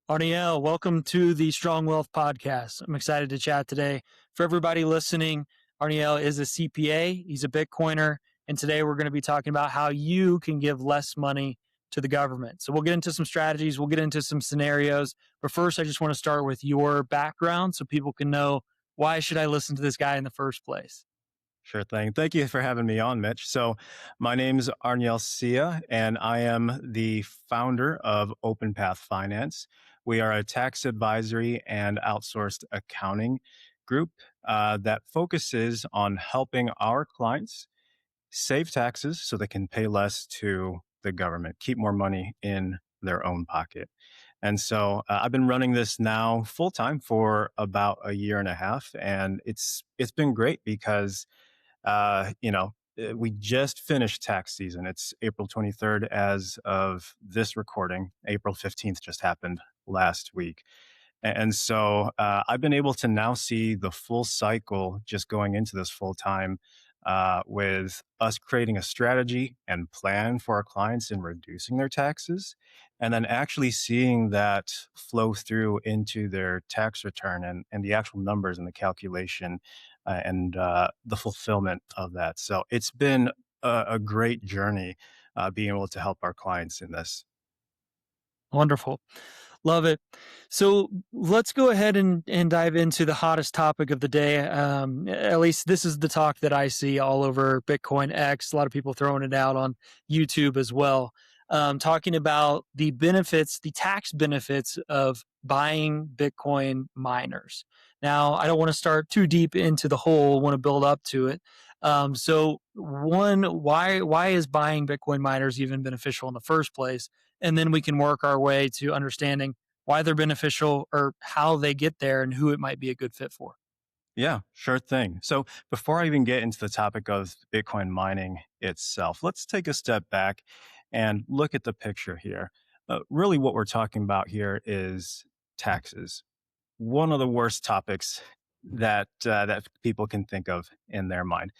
Arniel, welcome to the Strong Wealth Podcast. I'm excited to chat today. For everybody listening, Arniel is a CPA, he's a Bitcoiner, and today we're going to be talking about how you can give less money to the government. So we'll get into some strategies, we'll get into some scenarios, but first I just want to start with your background so people can know, why should I listen to this guy in the first place? Sure thing. Thank you for having me on, Mitch. So my name's Arniel Sia, and I am the founder of Open Path Finance. We are a tax advisory and outsourced accounting group that focuses on helping our clients save taxes so they can pay less to the government, keep more money in their own pocket. And so I've been running this now full time for about a year and a half, and it's been great because we just finished tax season. It's April 23rd as of this recording. April 15th just happened last week. And so I've been able to now see the full cycle just going into this full time with us creating a strategy and plan for our clients in reducing their taxes, and then actually seeing that flow through into their tax return and the actual numbers and the calculation and the fulfillment of that. So it's been a great journey being able to help our clients in this. Wonderful. Love it. So let's go ahead and dive into the hottest topic of the day. At least this is the talk that I see all over Bitcoin X. A lot of people throwing it out on YouTube as well, talking about the benefits, the tax benefits of buying Bitcoin miners. Now, I don't want to start too deep into the whole, want to build up to it. So one, why is buying Bitcoin miners even beneficial in the first place? And then we can work our way to understanding why they're beneficial or how they get there and who it might be a good fit for. Yeah, sure thing. So before I even get into the topic of Bitcoin mining itself, let's take a step back and look at the picture here. Really, what we're talking about here is taxes. One of the worst topics that people can think of in their mind.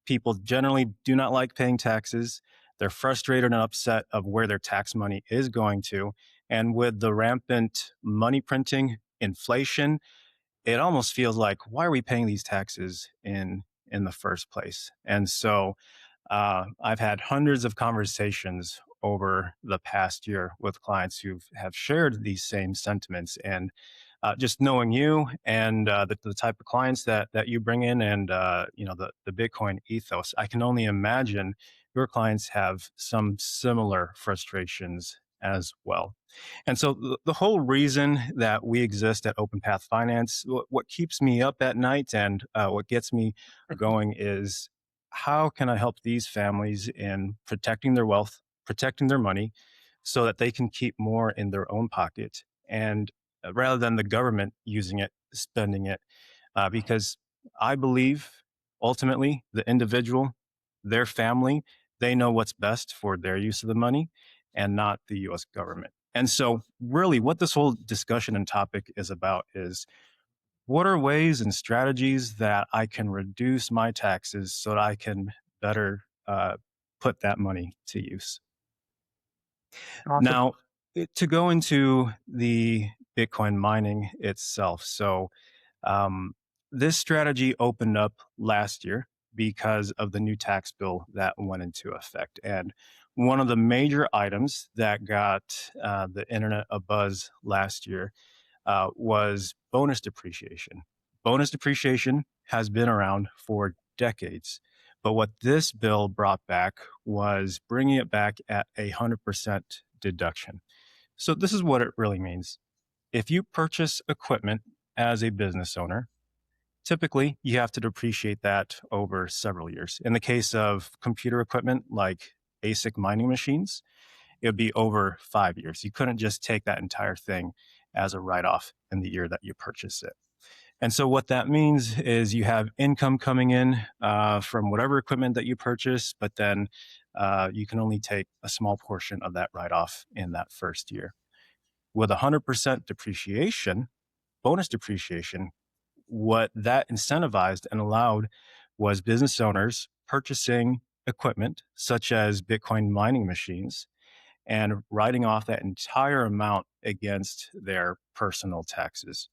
People generally do not like paying taxes. They're frustrated and upset of where their tax money is going to. And with the rampant money printing, inflation, it almost feels like, why are we paying these taxes in the first place? And so I've had hundreds of conversations over the past year with clients who have shared these same sentiments. And just knowing you and the type of clients that you bring in, and the Bitcoin ethos, I can only imagine your clients have some similar frustrations as well. And so the whole reason that we exist at Open Path Finance, what keeps me up at night and what gets me going is, how can I help these families in protecting their wealth, protecting their money, so that they can keep more in their own pocket, and rather than the government using it, spending it, because I believe ultimately the individual, their family, they know what's best for their use of the money and not the US government. And so really what this whole discussion and topic is about is, what are ways and strategies that I can reduce my taxes so that I can better put that money to use? Awesome. Now, to go into the Bitcoin mining itself. So, um, this strategy opened up last year because of the new tax bill that went into effect. And one of the major items that got the internet abuzz last year was bonus depreciation. Bonus depreciation has been around for decades. But what this bill brought back was bringing it back at 100% deduction. So this is what it really means. If you purchase equipment as a business owner, typically you have to depreciate that over several years. In the case of computer equipment like ASIC mining machines, it would be over 5 years. You couldn't just take that entire thing as a write-off in the year that you purchase it. And so what that means is you have income coming in from whatever equipment that you purchase, but then you can only take a small portion of that write-off in that first year. With 100% depreciation, bonus depreciation, what that incentivized and allowed was business owners purchasing equipment such as Bitcoin mining machines and writing off that entire amount against their personal taxes.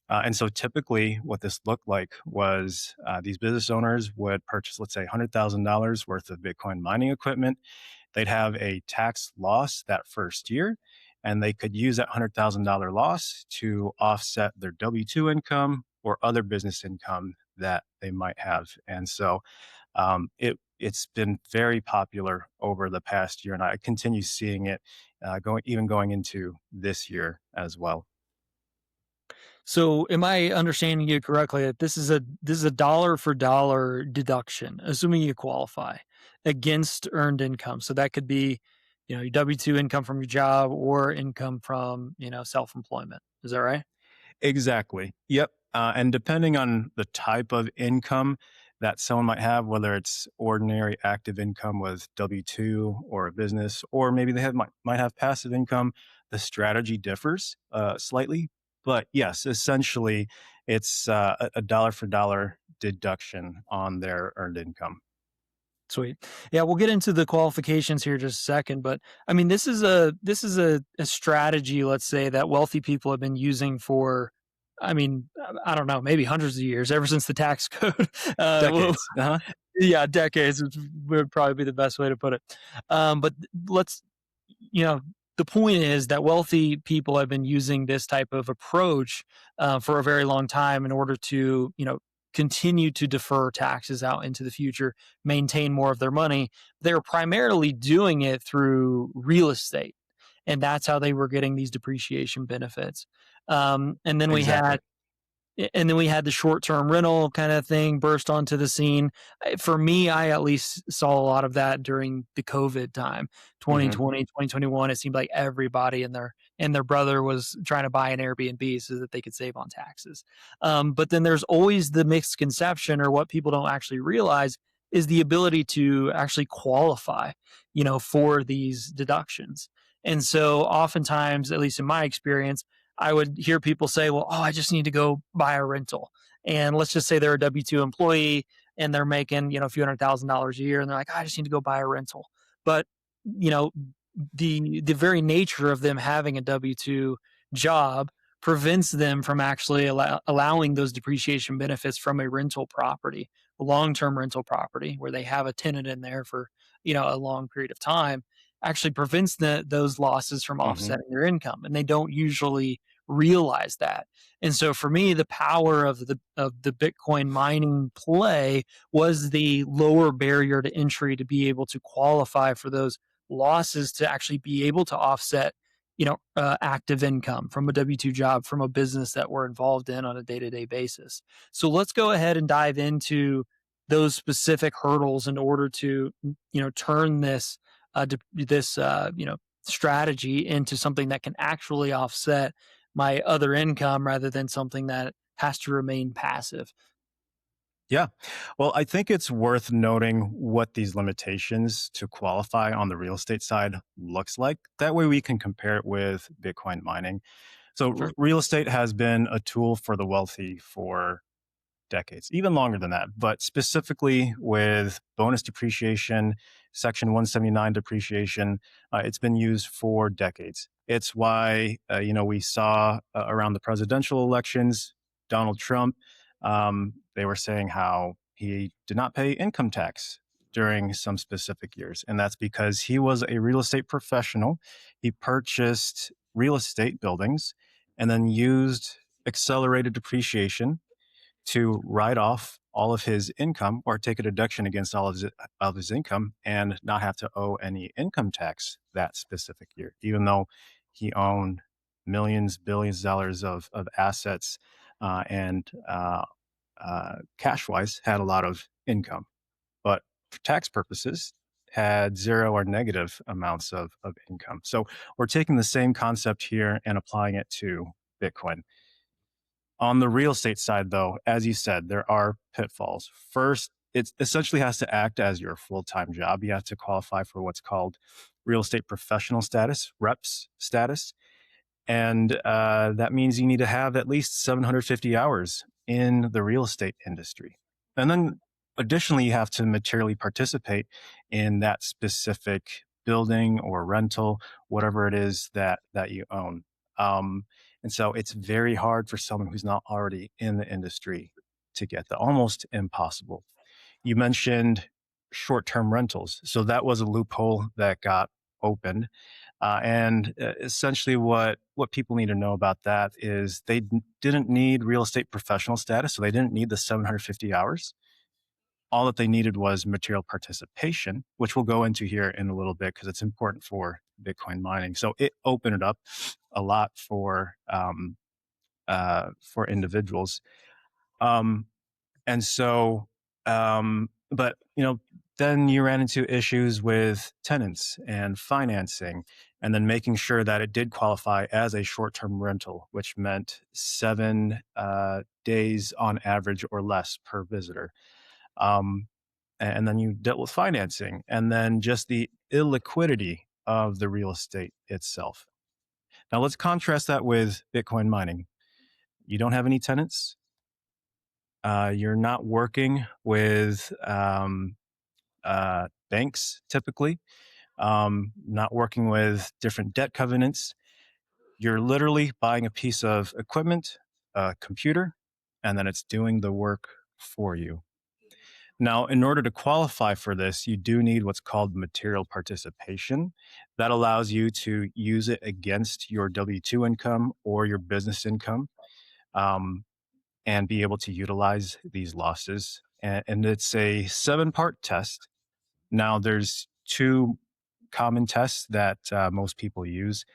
And so typically, what this looked like was these business owners would purchase, let's say, $100,000 worth of Bitcoin mining equipment. They'd have a tax loss that first year, and they could use that $100,000 loss to offset their W 2 income or other business income that they might have. And so it's been very popular over the past year, and I continue seeing it going into this year as well. So, am I understanding you correctly that this is a dollar for dollar deduction, assuming you qualify against earned income? So that could be, your W two income from your job or income from self employment. Is that right? Exactly. Yep. And depending on the type of income that someone might have, whether it's ordinary active income with W 2 or a business, or maybe might have passive income, the strategy differs slightly. But yes, essentially, it's a dollar for dollar deduction on their earned income. Sweet. Yeah, we'll get into the qualifications here in just a second, but I mean, this is a strategy, let's say, that wealthy people have been using for, I mean, I don't know, maybe hundreds of years, ever since the tax code. Well, Decades. Uh huh. yeah, decades would probably be the best way to put it. But let's, you know, the point is that wealthy people have been using this type of approach for a very long time in order to, continue to defer taxes out into the future, maintain more of their money. They're primarily doing it through real estate, and that's how they were getting these depreciation benefits. And then we Exactly. had and then we had the short-term rental kind of thing burst onto the scene. For me, I at least saw a lot of that during the COVID time, Hmm. 2020, 2021. It seemed like everybody and their brother was trying to buy an Airbnb so that they could save on taxes. But then there's always the misconception, or what people don't actually realize, is the ability to actually qualify, for these deductions. And so oftentimes, at least in my experience, I would hear people say, well, oh, I just need to go buy a rental. And let's just say they're a W 2 employee and they're making, a few $100,000 a year. And they're like, I just need to go buy a rental. But, you know, the very nature of them having a W 2 job prevents them from actually allowing those depreciation benefits from a rental property, a long-term rental property where they have a tenant in there for, a long period of time, actually prevents those losses from Hmm. offsetting their income. And they don't usually realize that. And so for me, the power of the Bitcoin mining play was the lower barrier to entry to be able to qualify for those losses, to actually be able to offset active income from a W 2 job, from a business that we're involved in on a day to day basis. So let's go ahead and dive into those specific hurdles in order to, turn this strategy into something that can actually offset my other income rather than something that has to remain passive. Yeah. Well, I think it's worth noting what these limitations to qualify on the real estate side looks like. That way we can compare it with Bitcoin mining. So, Sure. real estate has been a tool for the wealthy for decades, even longer than that, but specifically with bonus depreciation, Section 179 depreciation, it's been used for decades. It's why, we saw around the presidential elections, Donald Trump, they were saying how he did not pay income tax during some specific years. And that's because he was a real estate professional. He purchased real estate buildings and then used accelerated depreciation to write off all of his income or take a deduction against all of his income and not have to owe any income tax that specific year, even though he owned millions, billions of dollars of assets and cash wise had a lot of income. But for tax purposes, had zero or negative amounts of income. So we're taking the same concept here and applying it to Bitcoin. On the real estate side, though, as you said, there are pitfalls. First, it essentially has to act as your full time job. You have to qualify for what's called real estate professional status, REPS status. And that means you need to have at least 750 hours in the real estate industry. And then additionally, you have to materially participate in that specific building or rental, whatever it is that you own. Um, and so it's very hard for someone who's not already in the industry to get that, almost impossible. You mentioned short-term rentals. So that was a loophole that got opened. And essentially, what people need to know about that is they didn't need real estate professional status, so they didn't need the 750 hours. All that they needed was material participation, which we'll go into here in a little bit because it's important for Bitcoin mining. So it opened it up a lot for individuals. Um, and so, but then you ran into issues with tenants and financing, and then making sure that it did qualify as a short-term rental, which meant 7 days on average or less per visitor. Um, and then you dealt with financing, and then just the illiquidity of the real estate itself. Now let's contrast that with Bitcoin mining. You don't have any tenants. You're not working with banks typically, not working with different debt covenants. You're literally buying a piece of equipment, a computer, and then it's doing the work for you. Now, in order to qualify for this, you do need what's called material participation. That allows you to use it against your W 2 income or your business income, um, and be able to utilize these losses. And it's a 7-part test. Now, there's two common tests that most people use.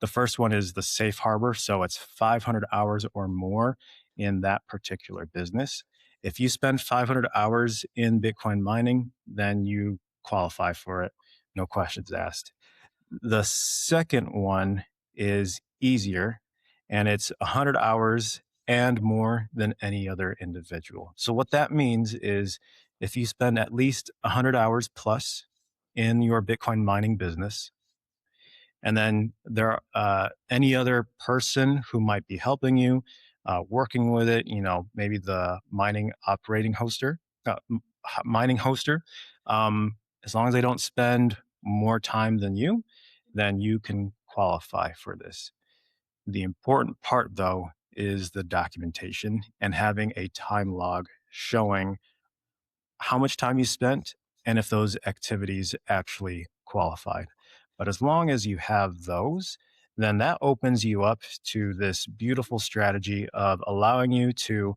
The first one is the safe harbor. So it's 500 hours or more in that particular business. If you spend 500 hours in Bitcoin mining, then you qualify for it. No questions asked. The second one is easier, and it's 100 hours and more than any other individual. So, what that means is if you spend at least 100 hours plus in your Bitcoin mining business, and then there are any other person who might be helping you, working with it, maybe the uh, mining hoster, as long as they don't spend more time than you, then you can qualify for this. The important part, though, is the documentation and having a time log showing how much time you spent and if those activities actually qualified. But as long as you have those, then that opens you up to this beautiful strategy of allowing you to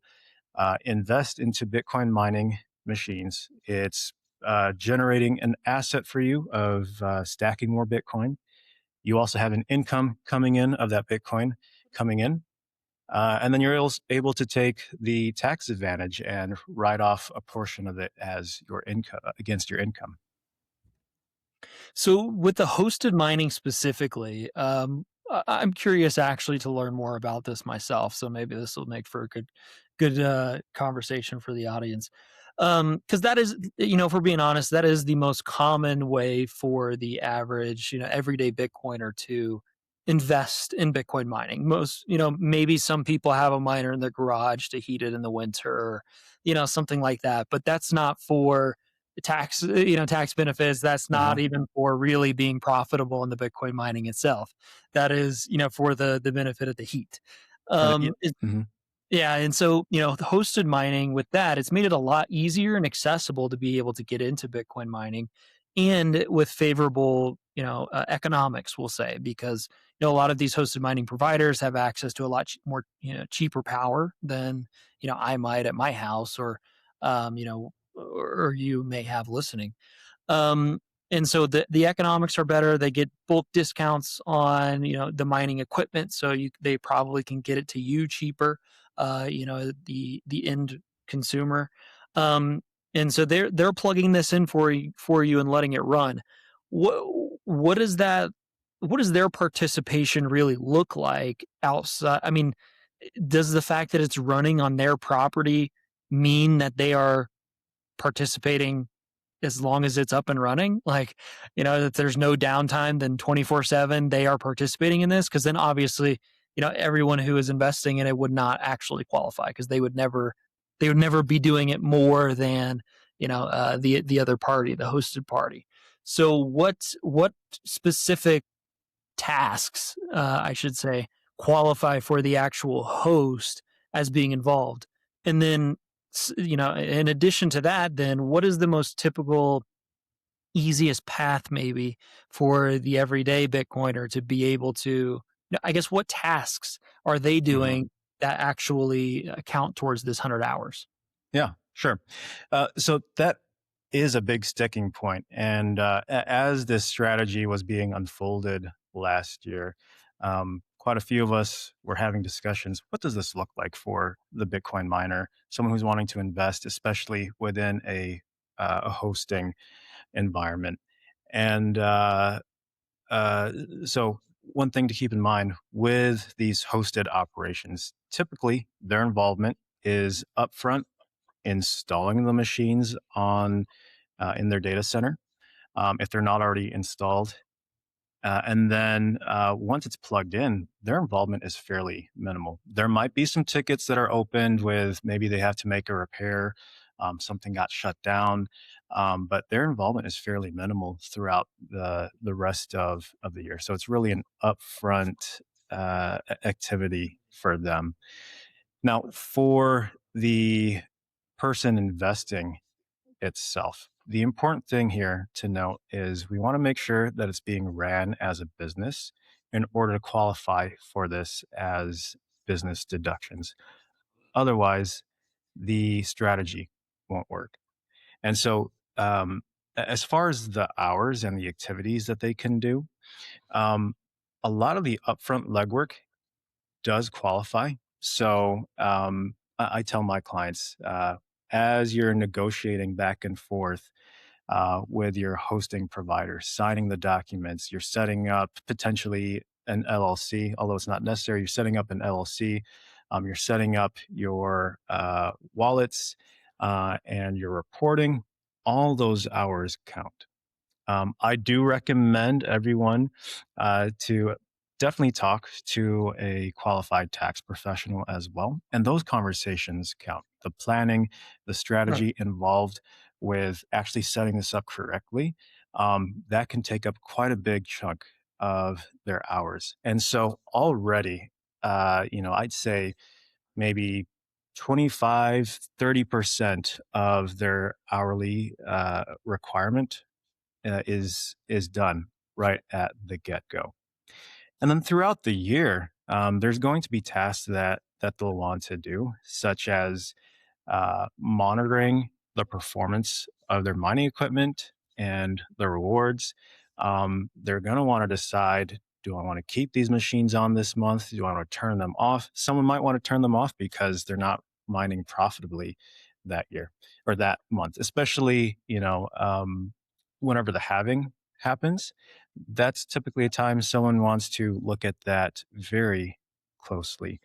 invest into Bitcoin mining machines. It's generating an asset for you of stacking more Bitcoin. You also have an income coming in of that Bitcoin coming in. And then you're able to take the tax advantage and write off a portion of it as your income against your income. So with the hosted mining specifically, I'm curious actually to learn more about this myself. So maybe this will make for a good conversation for the audience. Because that is, if we're being honest, that is the most common way for the average, everyday Bitcoiner to invest in Bitcoin mining. Most, maybe some people have a miner in their garage to heat it in the winter, or, something like that. But that's not for tax benefits. That's not Uh-huh. even for really being profitable in the Bitcoin mining itself. That is, for the benefit of the heat. Yeah. It, Mhm. yeah, and so, the hosted mining with that, it's made it a lot easier and accessible to be able to get into Bitcoin mining, and with favorable, economics, we'll say, because, a lot of these hosted mining providers have access to a lot more, cheaper power than, I might at my house, or you may have listening. Um, and so the economics are better. They get bulk discounts on the mining equipment, so they probably can get it to you cheaper. The end consumer, um, and so they're plugging this in for you and letting it run. What what is that? What does their participation really look like outside? I mean, does the fact that it's running on their property mean that they are participating as long as it's up and running? Like, that there's no downtime, then 24/7 they are participating in this, because then obviously, everyone who is investing in it would not actually qualify, because they would never be doing it more than, the other party, the hosted party. So what specific tasks, I should say, qualify for the actual host as being involved? And then, in addition to that, then what is the most typical, easiest path maybe for the everyday Bitcoiner to be able to, I guess, what tasks are they Mhm. doing that actually count towards this 100 hours? Yeah, sure. So that is a big sticking point. And as this strategy was being unfolded last year, quite a few of us were having discussions. What does this look like for the Bitcoin miner, someone who's wanting to invest, especially within a hosting environment? And uh, so, one thing to keep in mind with these hosted operations, typically their involvement is upfront installing the machines on in their data center if they're not already installed. And then once it's plugged in, their involvement is fairly minimal. There might be some tickets that are opened with maybe they have to make a repair, something got shut down, but their involvement is fairly minimal throughout the rest of the year. So it's really an upfront activity for them. Now, for the person investing itself. The important thing here to note is we want to make sure that it's being ran as a business in order to qualify for this as business deductions. Otherwise, the strategy won't work. And so, as far as the hours and the activities that they can do, um, a lot of the upfront legwork does qualify. So I tell my clients as you're negotiating back and forth with your hosting provider, signing the documents, you're setting up potentially an LLC, although it's not necessary. You're setting up an LLC, you're setting up your wallets and your reporting. All those hours count. I do recommend everyone to definitely talk to a qualified tax professional as well. And those conversations count. The planning, the Right. strategy involved with actually setting this up correctly, that can take up quite a big chunk of their hours. And so already, I'd say maybe 25, 30% of their hourly requirement is done right at the get go. And then throughout the year, there's going to be tasks that they'll want to do, such as monitoring the performance of their mining equipment and the rewards. They're going to want to decide, do I want to keep these machines on this month? Do I want to turn them off? Someone might want to turn them off because they're not mining profitably that year or that month, especially, whenever the halving happens. That's typically a time someone wants to look at that very closely.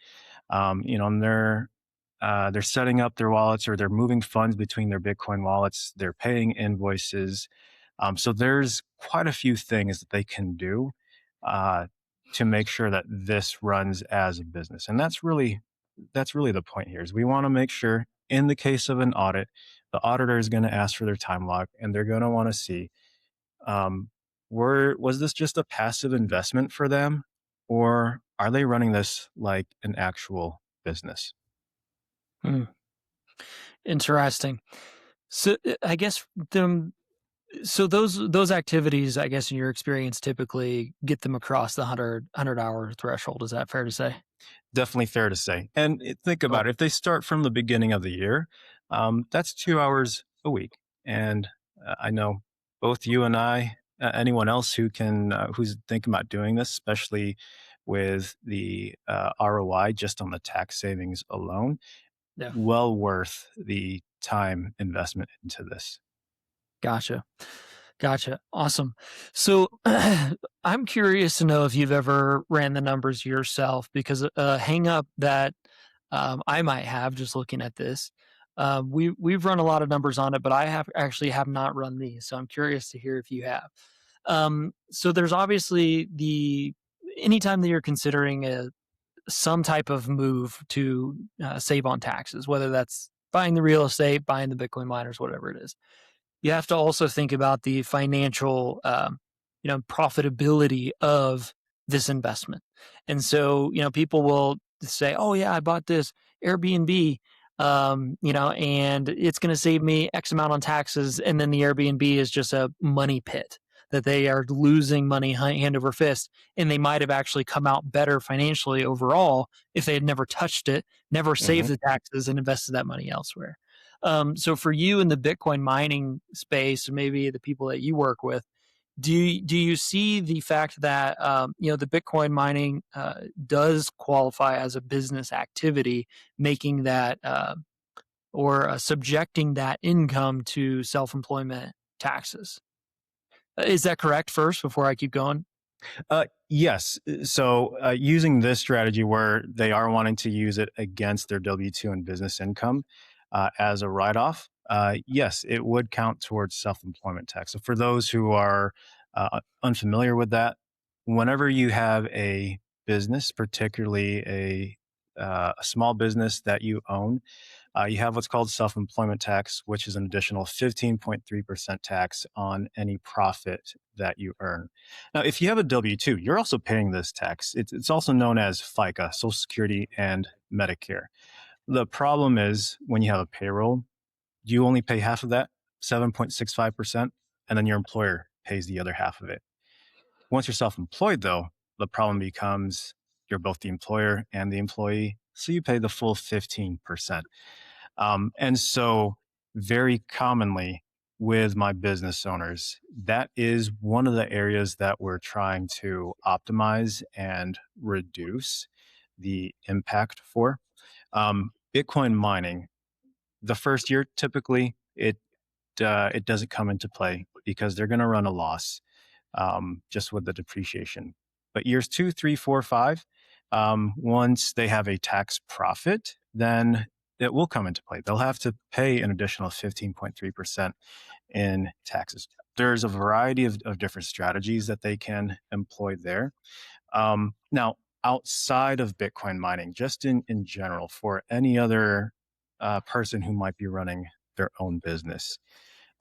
And they're setting up their wallets or they're moving funds between their Bitcoin wallets. They're paying invoices. So there's quite a few things that they can do uh, to make sure that this runs as a business, and that's really the point here. Is we want to make sure, in the case of an audit, the auditor is going to ask for their time log, and they're going to want to see um, was this just a passive investment for them, or are they running this like an actual business? Hmm. Interesting. So I guess those activities, I guess in your experience, typically get them across the 100 hour threshold. Is that fair to say? Definitely fair to say. And think Cool. about it. If they start from the beginning of the year, that's 2 hours a week. And I know both you and I, anyone else who's thinking about doing this, especially with the ROI just on the tax savings alone, Yeah. well worth the time investment into this. Gotcha. Gotcha. Awesome. So I'm curious to know if you've ever ran the numbers yourself, because a hang up that I might have just looking at this. We've run a lot of numbers on it, but I have not run these. So I'm curious to hear if you have. So there's obviously the anytime that you're considering some type of move to save on taxes, whether that's buying the real estate, buying the Bitcoin miners, whatever it is, you have to also think about the financial, profitability of this investment. And so, people will say, "Oh yeah, I bought this Airbnb, and it's going to save me X amount on taxes," and then the Airbnb is just a money pit that they are losing money hand over fist, and they might have actually come out better financially overall if they had never touched it, never saved Hmm. the taxes, and invested that money elsewhere. So for you in the Bitcoin mining space, maybe the people that you work with, do you see the fact that the Bitcoin mining does qualify as a business activity, making that or subjecting that income to self employment taxes? Is that correct? First, before I keep going. Yes. So using this strategy where they are wanting to use it against their W 2 and business income as a write off, yes, it would count towards self employment tax. So for those who are unfamiliar with that, whenever you have a business, particularly a small business that you own, you have what's called self employment tax, which is an additional 15.3% tax on any profit that you earn. Now, if you have a W 2, you're also paying this tax. It's also known as FICA, Social Security, and Medicare. The problem is when you have a payroll, you only pay half of that, 7.65%, and then your employer pays the other half of it. Once you're self employed, though, the problem becomes you're both the employer and the employee. So you pay the full 15%. And so, very commonly with my business owners, that is one of the areas that we're trying to optimize and reduce the impact for. Bitcoin mining, the first year, typically, it doesn't come into play because they're going to run a loss just with the depreciation. But years two, three, four, five, once they have a tax profit, then it will come into play. They'll have to pay an additional 15.3% in taxes. There's a variety of different strategies that they can employ there. Now, outside of Bitcoin mining, just in general, for any other person who might be running their own business,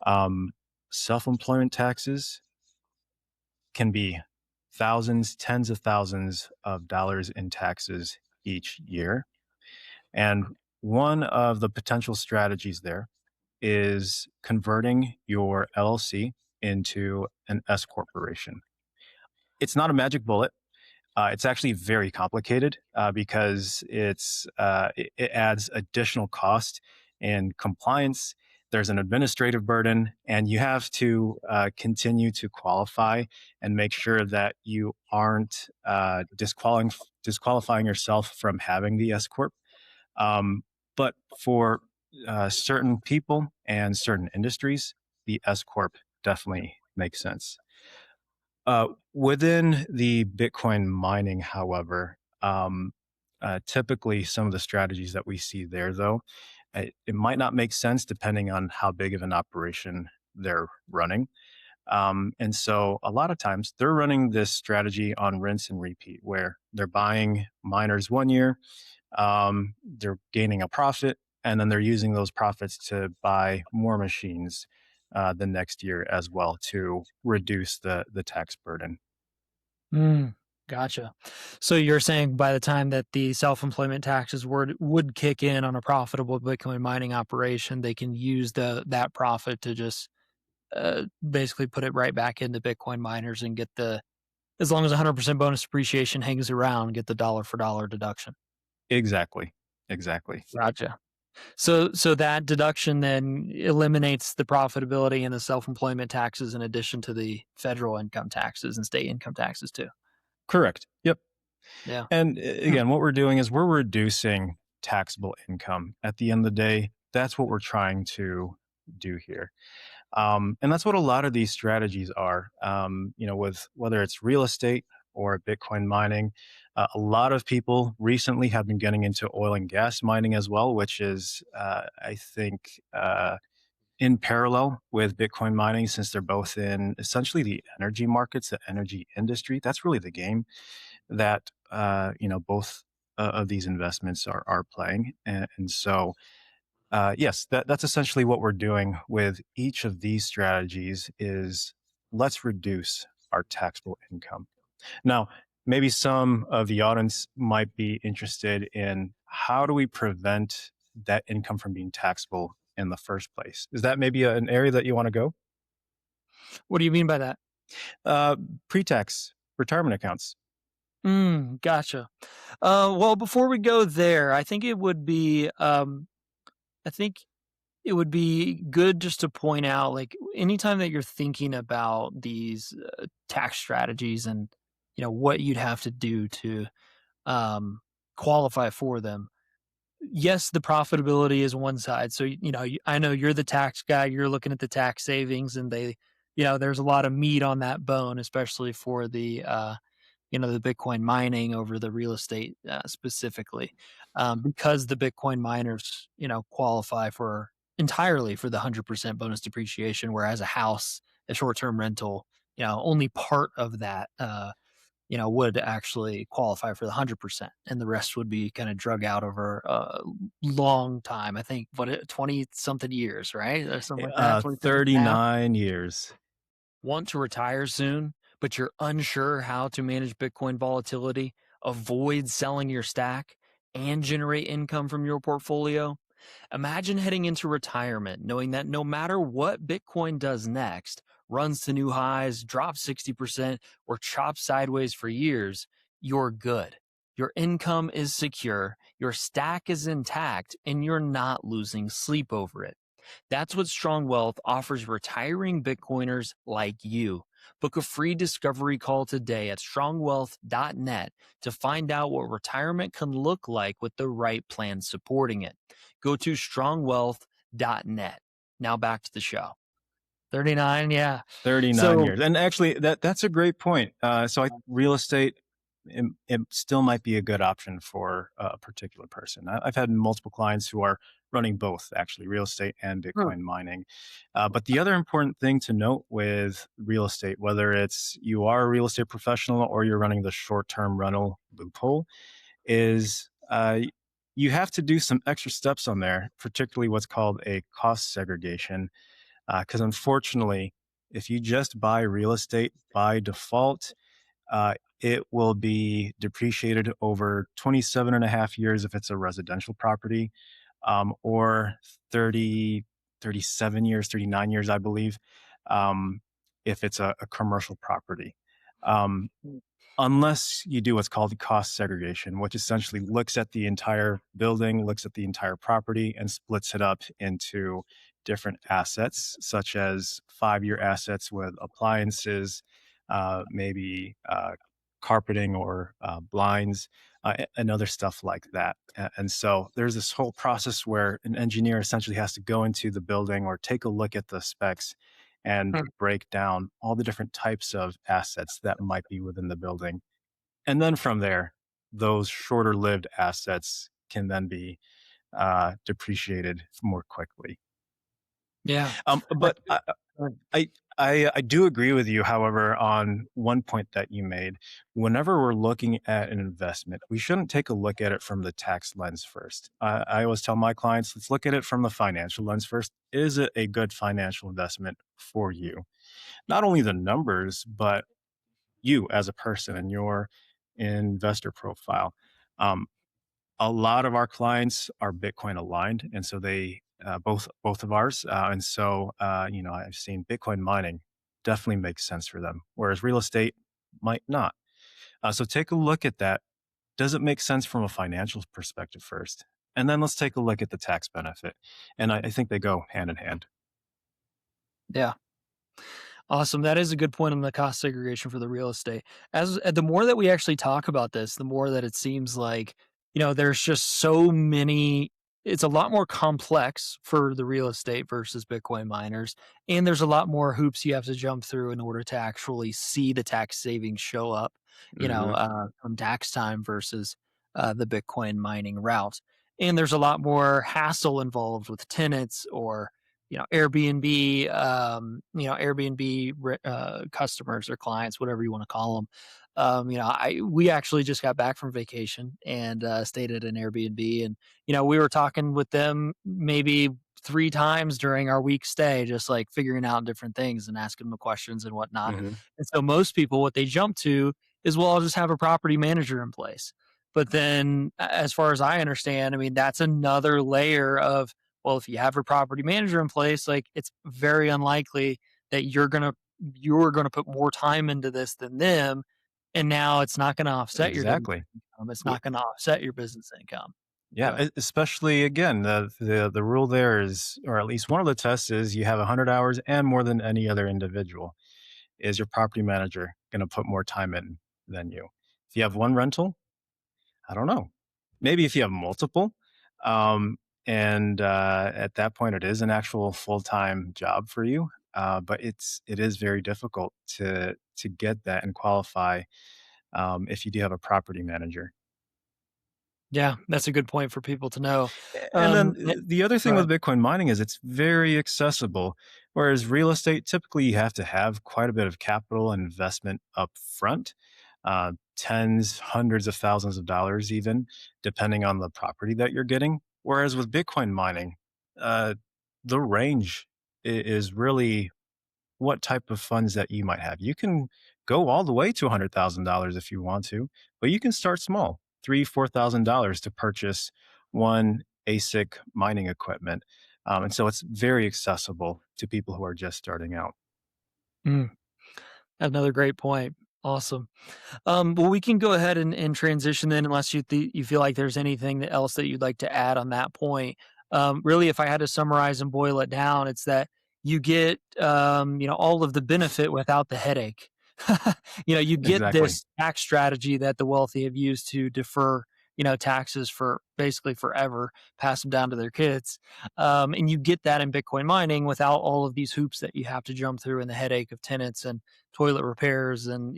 um, self employment taxes can be thousands, tens of thousands of dollars in taxes each year. And one of the potential strategies there is converting your LLC into an S corporation. It's not a magic bullet. It's actually very complicated because it adds additional cost and compliance. There's an administrative burden, and you have to continue to qualify and make sure that you aren't disqualifying yourself from having the S corp. Um, but for certain people and certain industries, the S corp definitely makes sense. Within the Bitcoin mining, however, typically some of the strategies that we see there, though, it might not make sense depending on how big of an operation they're running. And so a lot of times they're running this strategy on rinse and repeat, where they're buying miners one year, they're gaining a profit, and then they're using those profits to buy more machines the next year as well to reduce the tax burden. Mm, gotcha. So you're saying by the time that the self-employment taxes would kick in on a profitable Bitcoin mining operation, they can use that profit to just basically put it right back into Bitcoin miners and get the as long as 100% bonus depreciation hangs around, get the dollar for dollar deduction. Exactly. Exactly. Gotcha. So that deduction then eliminates the profitability and the self-employment taxes in addition to the federal income taxes and state income taxes too. Correct. Yep. Yeah. And Hmm. again, what we're doing is we're reducing taxable income. At the end of the day, that's what we're trying to do here. And that's what a lot of these strategies are. With whether it's real estate or Bitcoin mining, a lot of people recently have been getting into oil and gas mining as well, which is, I think, in parallel with Bitcoin mining, since they're both in essentially the energy markets, the energy industry. That's really the game that both of these investments are playing, and so Yes, that's essentially what we're doing with each of these strategies is let's reduce our taxable income. Now, maybe some of the audience might be interested in how do we prevent that income from being taxable in the first place? Is that maybe an area that you want to go? What do you mean by that? Uh, Pre-tax retirement accounts. Gotcha. Well, before we go there, I think it would be good just to point out, like, anytime that you're thinking about these tax strategies and what you'd have to do to um, qualify for them. Yes, the profitability is one side. So I know you're the tax guy. You're looking at the tax savings, and there's a lot of meat on that bone, especially for the Bitcoin mining over the real estate specifically, because the Bitcoin miners, qualify for entirely for the 100% bonus depreciation, whereas a house, a short term rental, only part of that, would actually qualify for the 100%, and the rest would be kind of drug out over a long time. I think 20 something years, right, or something like that, 27 and a half. 39 years. Want to retire soon, but you're unsure how to manage Bitcoin volatility, avoid selling your stack, and generate income from your portfolio? Imagine heading into retirement knowing that no matter what Bitcoin does next, runs to new highs, drops 60%, or chops sideways for years, you're good. Your income is secure, your stack is intact, and you're not losing sleep over it. That's what Strong Wealth offers retiring Bitcoiners like you. Book a free discovery call today at strongwealth.net to find out what retirement can look like with the right plan supporting it. Go to strongwealth.net. Now back to the show. 39, yeah. 39 So, years. And actually that's a great point. Real estate it still might be a good option for a particular person. I've had multiple clients who are running both actually real estate and hmm, Bitcoin mining. But the other important thing to note with real estate, whether it's you are a real estate professional or you're running the short-term rental loophole, is you have to do some extra steps on there, particularly what's called a cost segregation. Because unfortunately, if you just buy real estate by default, it will be depreciated over 27 and a half years if it's a residential property, or 30, 37 years, 39 years, I believe, if it's a commercial property. Um, Unless you do what's called cost segregation, which essentially looks at the entire building, looks at the entire property, and splits it up into different assets, such as 5-year assets with appliances, maybe carpeting or blinds, and other stuff like that. And so there's this whole process where an engineer essentially has to go into the building or take a look at the specs and hmm, break down all the different types of assets that might be within the building. And then from there, those shorter lived assets can then be depreciated more quickly. yeah. I, But I do agree with you, however, on one point that you made. Whenever we're looking at an investment, we shouldn't take a look at it from the tax lens first. I always tell my clients, let's look at it from the financial lens first. Is it a good financial investment for you? Not only the numbers, but you as a person and your investor profile. Um, a lot of our clients are Bitcoin aligned, and so they both of ours, and so I've seen Bitcoin mining definitely makes sense for them, whereas real estate might not. So take a look at that. Does it make sense from a financial perspective first? And then let's take a look at the tax benefit. And I think they go hand in hand. yeah. Awesome. That is a good point on the cost segregation for the real estate. As the more that we actually talk about this, the more that it seems like, there's just so many. It's a lot more complex for the real estate versus Bitcoin miners. And there's a lot more hoops you have to jump through in order to actually see the tax savings show up, Hmm. from tax time versus the Bitcoin mining route. And there's a lot more hassle involved with tenants or Airbnb, customers or clients, whatever you want to call them. We actually just got back from vacation and stayed at an Airbnb, and we were talking with them maybe 3 times during our week stay, just like figuring out different things and asking them questions and whatnot. Hmm. And so most people, what they jump to is, well, I'll just have a property manager in place. But then, as far as I understand, I mean, that's another layer of, well, if you have a property manager in place, like it's very unlikely that you're gonna put more time into this than them, and now it's not gonna offset your W Exactly. income. It's W- not gonna offset your business income. Yeah, So especially again, the rule there is, or at least one of the tests is, you have 100 hours and more than any other individual. Is your property manager going to put more time in than you? If you have one rental, I don't know. Maybe if you have multiple, um, and at that point, it is an actual full time job for you. But it is very difficult to get that and qualify if you do have a property manager. yeah, that's a good point for people to know. And then Yeah, the other go thing with ahead. Bitcoin mining is it's very accessible, whereas real estate, typically you have to have quite a bit of capital and investment up front, tens, hundreds of thousands of dollars, even depending on the property that you're getting. Whereas with Bitcoin mining, uh, the range is really what type of funds that you might have. You can go all the way to $100,000 if you want to, but you can start small, $3,000, $4,000 to purchase one ASIC mining equipment. And so it's very accessible to people who are just starting out. Mm, another great point. Awesome. Well, we can go ahead and transition then, unless you feel like there's anything else that you'd like to add on that point. Really, if I had to summarize and boil it down, it's that you get all of the benefit without the headache. You get Exactly. this tax strategy that the wealthy have used to defer taxes for basically forever, pass them down to their kids, and you get that in Bitcoin mining without all of these hoops that you have to jump through and the headache of tenants and toilet repairs and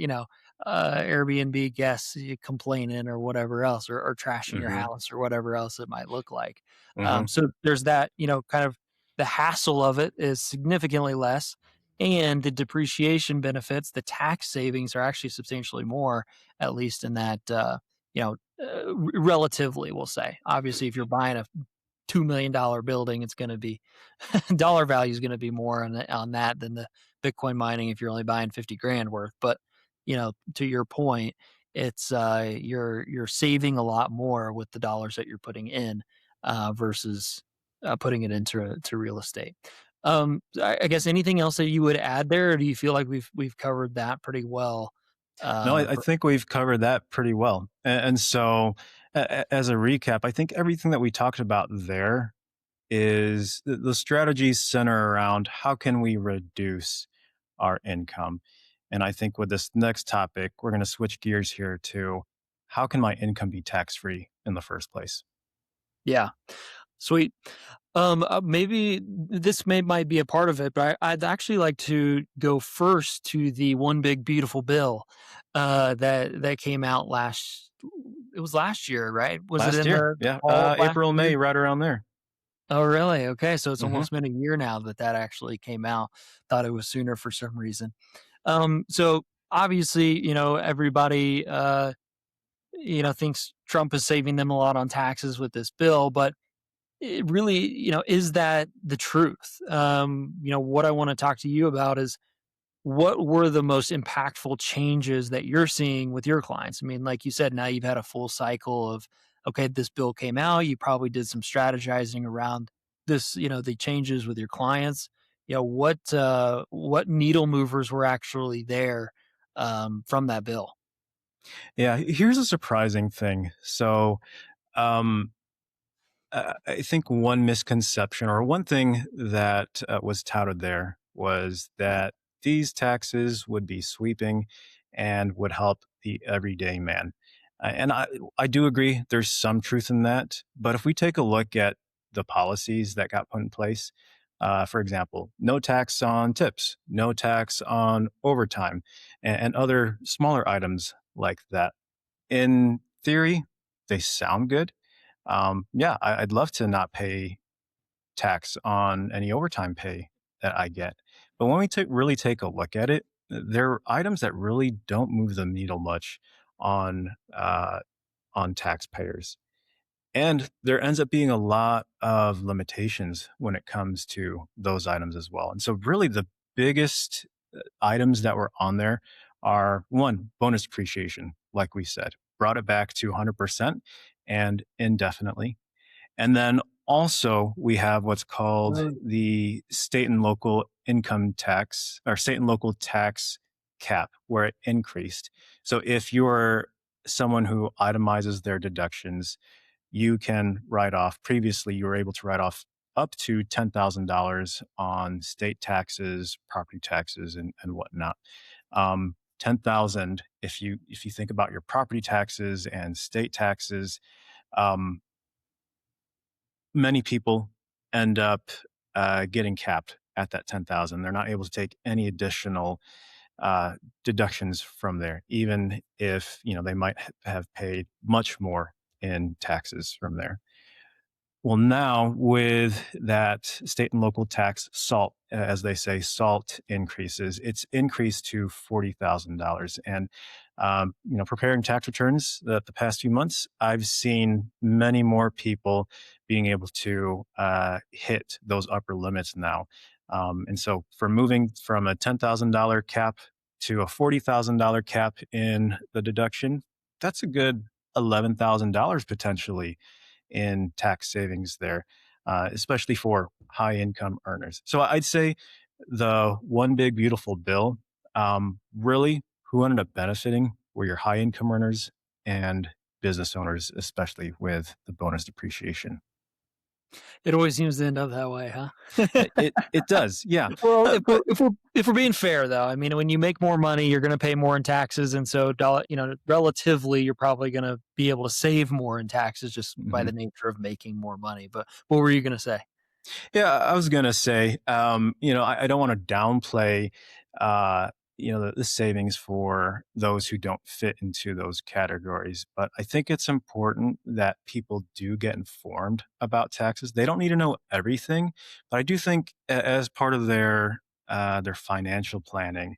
Airbnb guests complaining or whatever else, or trashing your Hmm. house or whatever else it might look like. Hmm. So there's that, kind of the hassle of it is significantly less. And the depreciation benefits, the tax savings are actually substantially more, at least in that, relatively, we'll say. Obviously, if you're buying a $2 million building, it's going to be dollar value is going to be more on that than the Bitcoin mining if you're only buying 50 grand worth. But to your point, it's you're saving a lot more with the dollars that you're putting in versus putting it into real estate. I guess anything else that you would add there, or do you feel like we've covered that pretty well? No, I For think we've covered that pretty well. And so, as a recap, I think everything that we talked about there is the strategies center around how can we reduce our income. And I think with this next topic, we're going to switch gears here to how can my income be tax free in the first place? Yeah, sweet. Maybe this might be a part of it, but I'd actually like to go first to the one big beautiful bill that came out last. It was last year, right? Was it Last in year. the Yeah. fall of last April, year? May, right around there. Oh, really? Okay, so it's Hmm. almost been a year now that actually came out. Thought it was sooner for some reason. So obviously, everybody, thinks Trump is saving them a lot on taxes with this bill, but it really, is that the truth? What I want to talk to you about is, what were the most impactful changes that you're seeing with your clients? I mean, like you said, now you've had a full cycle of, okay, this bill came out. You probably did some strategizing around this, the changes with your clients. What needle movers were actually there from that bill? Yeah. Here's a surprising thing. So, um, I think one misconception, or one thing that was touted there, was that these taxes would be sweeping and would help the everyday man. And I do agree there's some truth in that. But if we take a look at the policies that got put in place, for example, no tax on tips, no tax on overtime, and other smaller items like that. In theory, they sound good. Yeah, I'd love to not pay tax on any overtime pay that I get. But when we really take a look at it, there are items that really don't move the needle much on on taxpayers. And there ends up being a lot of limitations when it comes to those items as well. And so, really, the biggest items that were on there are one, bonus depreciation, like we said, brought it back to 100% and indefinitely. And then also, we have what's called the state and local income tax or state and local tax cap, where it increased. So, if you're someone who itemizes their deductions, you can write off. Previously, you were able to write off up to $10,000 on state taxes, property taxes, and whatnot. 10,000. If you think about your property taxes and state taxes, um, many people end up getting capped at that 10,000. They're not able to take any additional uh, deductions from there, even if they might have paid much more in taxes from there. Well, now with that state and local tax SALT, as they say, SALT increases, it's increased to $40,000. And, preparing tax returns the past few months, I've seen many more people being able to hit those upper limits now. And so for moving from a $10,000 cap to a $40,000 cap in the deduction, that's a good $11,000 potentially in tax savings there, especially for high income earners. So I'd say the one big beautiful bill, really, who ended up benefiting were your high income earners and business owners, especially with the bonus depreciation. It always seems to end up that way, huh? It does, yeah. Well, But if we're being fair though, I mean, when you make more money, you're gonna pay more in taxes, and so relatively, you're probably gonna be able to save more in taxes just by mhm. the nature of making more money. But what were you gonna say? Yeah, I was gonna say, I don't want to downplay, uh, the savings for those who don't fit into those categories, but I think it's important that people do get informed about taxes. They don't need to know everything, but I do think as part of their financial planning,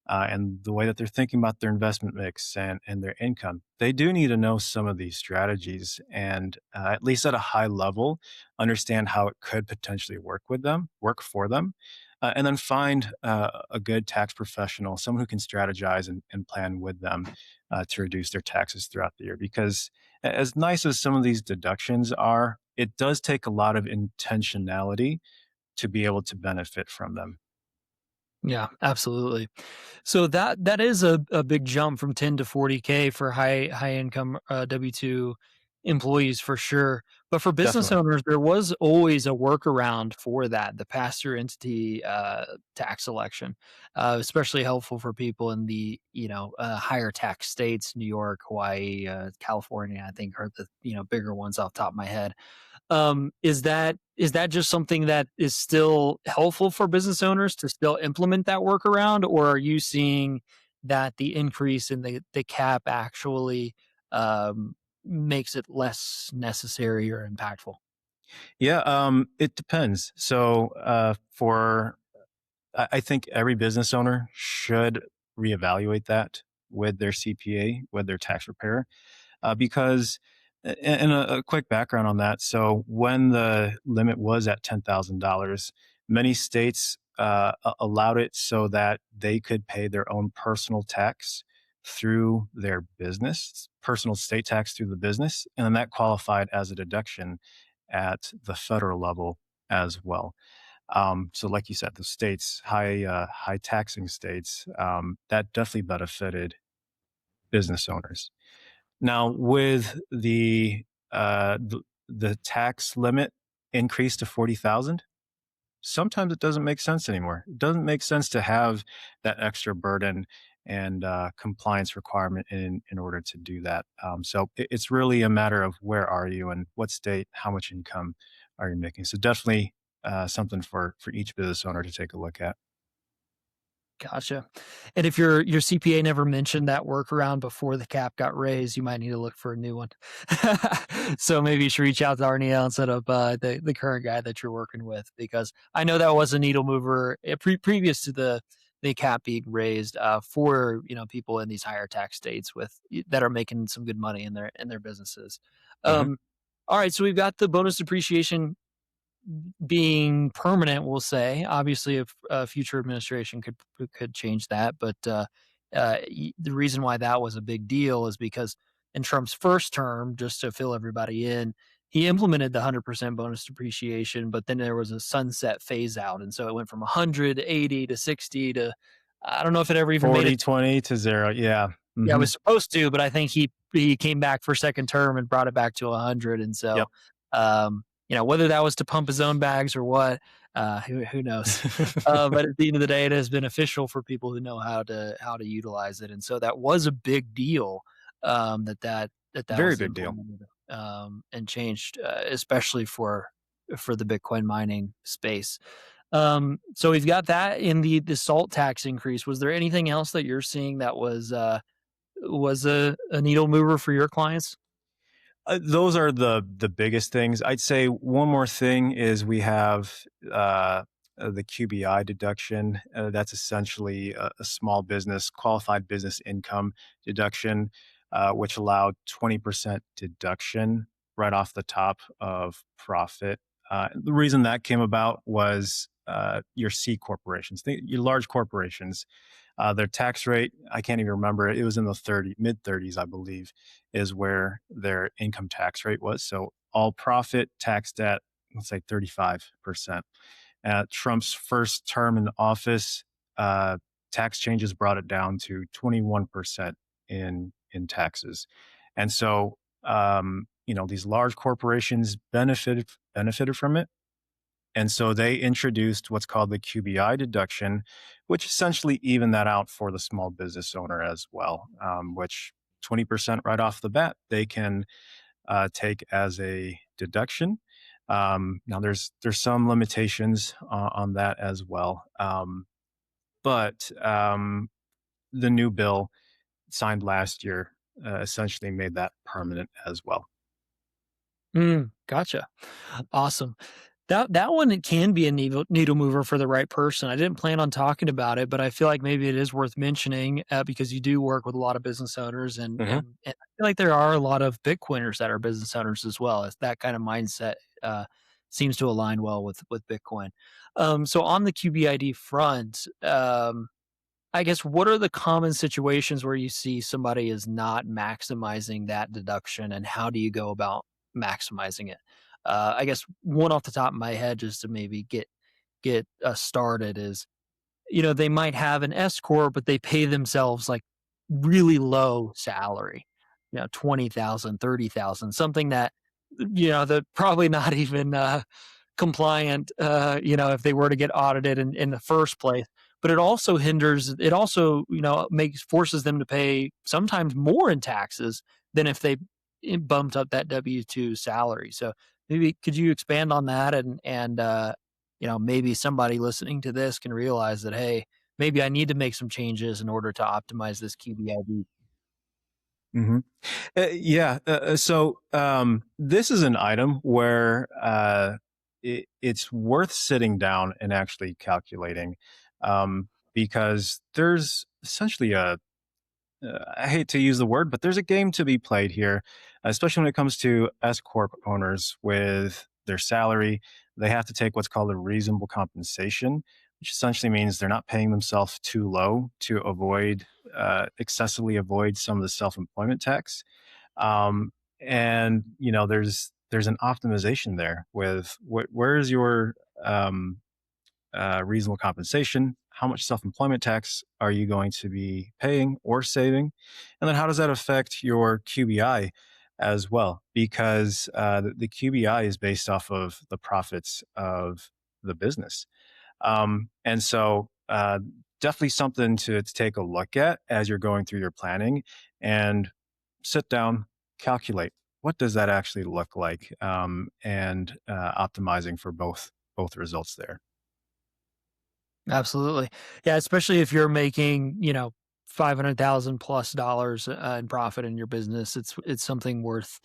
and the way that they're thinking about their investment mix and their income. They do need to know some of these strategies and, at least at a high level, understand how it could potentially work for them, and then find a good tax professional, someone who can strategize and plan with them to reduce their taxes throughout the year. Because as nice as some of these deductions are, it does take a lot of intentionality to be able to benefit from them. Yeah, absolutely. So that is a big jump from 10 to 40K for high income W2 employees for sure. But for business Definitely. owners, there was always a workaround for that, the pass-through entity tax election, especially helpful for people in the higher tax states, New York, Hawaii, California. I think are the bigger ones off the top of my head. Is that just something that is still helpful for business owners to still implement that workaround, or are you seeing that the increase in the cap actually makes it less necessary or impactful? Yeah, it depends. So, I think every business owner should reevaluate that with their CPA, with their tax preparer, because, and a quick background on that. So, when the limit was at $10,000, many states allowed it so that they could pay their own personal tax through their business, personal state tax through the business, and then that qualified as a deduction at the federal level as well. So, like you said, the states, high taxing states, that definitely benefited business owners. Now, with the tax limit increased to 40,000, sometimes it doesn't make sense anymore. It doesn't make sense to have that extra burden and compliance requirement in order to do that. So it's really a matter of where are you and what state, how much income are you making. So definitely something for each business owner to take a look at. Gotcha. And if your CPA never mentioned that workaround before the cap got raised, you might need to look for a new one. So maybe you should reach out to Arniel instead of the current guy that you're working with, because I know that was a needle mover previous to the cap being raised for people in these higher tax states that are making some good money in their businesses. Mhm. Um, all right, so we've got the bonus depreciation being permanent, we'll say. Obviously, if a future administration could change that, but the reason why that was a big deal is because in Trump's first term, just to fill everybody in, he implemented the 100% bonus depreciation, but then there was a sunset phase out, and so it went from 100 to 80 to 60 to I don't know if it ever even made it. 40/20 to 0. Yeah. Yeah, it Mhm. was supposed to, but I think he came back for second term and brought it back to 100, and so, Yep. whether that was to pump his own bags or what, who knows? But at the end of the day, it is beneficial for people who know how to utilize it, and so that was a big deal, that Very was big deal. implemented, and changed, especially for the Bitcoin mining space. So we've got that in the SALT tax increase. Was there anything else that you're seeing that was a needle mover for your clients? Those are the biggest things. I'd say one more thing is we have the QBI deduction. That's essentially a small business qualified business income deduction, which allowed 20% deduction right off the top of profit. The reason that came about was your C corporations, your large corporations. Their tax rate, I can't even remember. It was in the mid 30s, I believe, is where their income tax rate was. So all profit taxed at, let's say, 35%. At Trump's first term in office, uh, tax changes brought it down to 21% in taxes. And so, these large corporations benefited from it, and so they introduced what's called the QBI deduction, which essentially evened that out for the small business owner as well, which 20% right off the bat they can take as a deduction. Now there's some limitations on that as well, but the new bill signed last year essentially made that permanent as well. Gotcha. Awesome. That one, it can be a needle mover for the right person. I didn't plan on talking about it, but I feel like maybe it is worth mentioning, because you do work with a lot of business owners, Hmm. and I feel like there are a lot of Bitcoiners that are business owners as well. As that kind of mindset seems to align well with Bitcoin. So on the QBID front, I guess what are the common situations where you see somebody is not maximizing that deduction, and how do you go about maximizing it? I guess one off the top of my head, just to maybe get us started, is they might have an S corp, but they pay themselves like really low salary, 20,000, 30,000, something that that probably not even compliant, if they were to get audited in the first place. But it also, forces them to pay sometimes more in taxes than if they bumped up that W-2 salary. So maybe could you expand on that, and maybe somebody listening to this can realize that, hey, maybe I need to make some changes in order to optimize this QBID. Hmm. So this is an item where it's worth sitting down and actually calculating, because there's essentially I hate to use the word, but there's a game to be played here, especially when it comes to S corp owners with their salary. They have to take what's called a reasonable compensation, which essentially means they're not paying themselves too low to excessively avoid some of the self employment tax. um, and there's an optimization there with where is your reasonable compensation, how much self-employment tax are you going to be paying or saving, and then how does that affect your QBI as well, because the QBI is based off of the profits of the business. And so definitely something to take a look at as you're going through your planning, and sit down, calculate what does that actually look like, and optimizing for both results there. Absolutely. Yeah, especially if you're making, 500,000 plus dollars in profit in your business, it's something worth